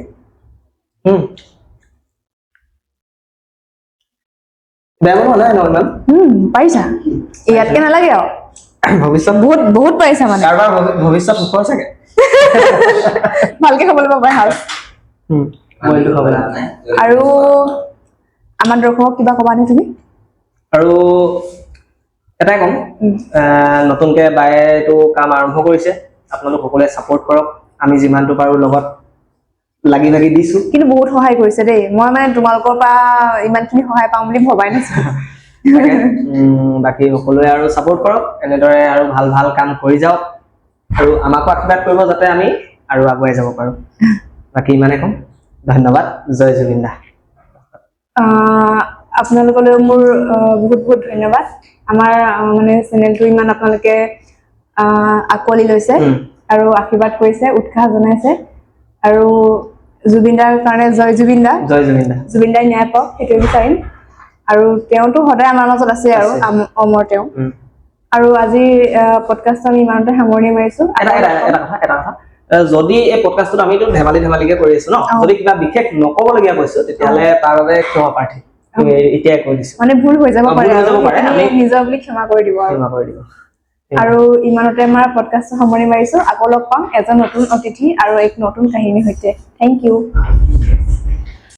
Speaker 2: বেয়া বনোৱা নাই নৰ্মেল
Speaker 1: পাৰিছা ইয়াতকে নালাগে আৰু
Speaker 2: ভৱিষ্যত
Speaker 1: বহুত বহুত পাৰিছা মানে
Speaker 2: কাৰোবাৰ ভৱিষ্যত সুখৰ চাগে
Speaker 1: ভালকে খাবলৈ পাবা ভাল
Speaker 2: মইটো খাবলৈ
Speaker 1: আৰু আমাৰ দৰ্শকক কিবা ক'বা নে তুমি
Speaker 2: আৰু এটাই ক'ম নতুনকে বায়ে এইটো কাম আৰম্ভ কৰিছে আপোনালোক সকলোৱে ছাপোৰ্ট কৰক আমি যিমানটো পাৰো লগত লাগি লাগি দিছো
Speaker 1: কিন্তু বহুত সহায় কৰিছে দেই মই মানে তোমালোকৰ পৰা ইমানখিনি সহায় পাম বুলি ভবাই নাছিলো
Speaker 2: তাকে, বাকী সকলোৱে আৰু ছাপোৰ্ট কৰক এনেদৰে আৰু ভাল ভাল কাম কৰি যাওক আৰু আমাকো আশীৰ্বাদ কৰিব যাতে আমি আৰু আগুৱাই যাব পাৰো বাকী ইমানে কম ধন্যবাদ জয় জুবিন দা
Speaker 1: আপোনালোকলৈ মোৰ বহুত বহুত ধন্যবাদ আমাৰ মানে চেনেলটো ইমান আপোনালোকে আকোৱালি লৈছে আৰু আশীৰ্বাদ কৰিছে উৎসাহ জনাইছে আৰু জুবিন দাৰ কাৰণে জয় জুবিন দা জুবিন দাই ন্যায় পাওক সেইটোৱে বিচাৰিম আৰু তেওঁতো সদায় আমাৰ মাজত আছে আৰু অমৰ তেওঁ আৰু আজি পডকাষ্ট আমি ইমানতে সামৰণি মাৰিছো
Speaker 2: এটা কথা যদি এই পডকাষ্টটো আমিতো ধেমালিকে কৰি আছো ন যদি কিবা বিশেষ নকবলগীয়া কৈছো তেতিয়াহ'লে তাৰ বাবে ক্ষমা প্ৰাৰ্থী এতিয়াই কৈ দিছো
Speaker 1: মানে ভুল হৈ যাব পাৰে
Speaker 2: আমি
Speaker 1: নিজৰ বুলি ক্ষমা কৰি দিব আৰু ইমানতে আমাৰ পডকাষ্ট সামৰণি মাৰিছো আকৌ লগ পাম এজন নতুন অতিথি আৰু এক নতুন কাহিনীৰ সৈতে থেংক ইউ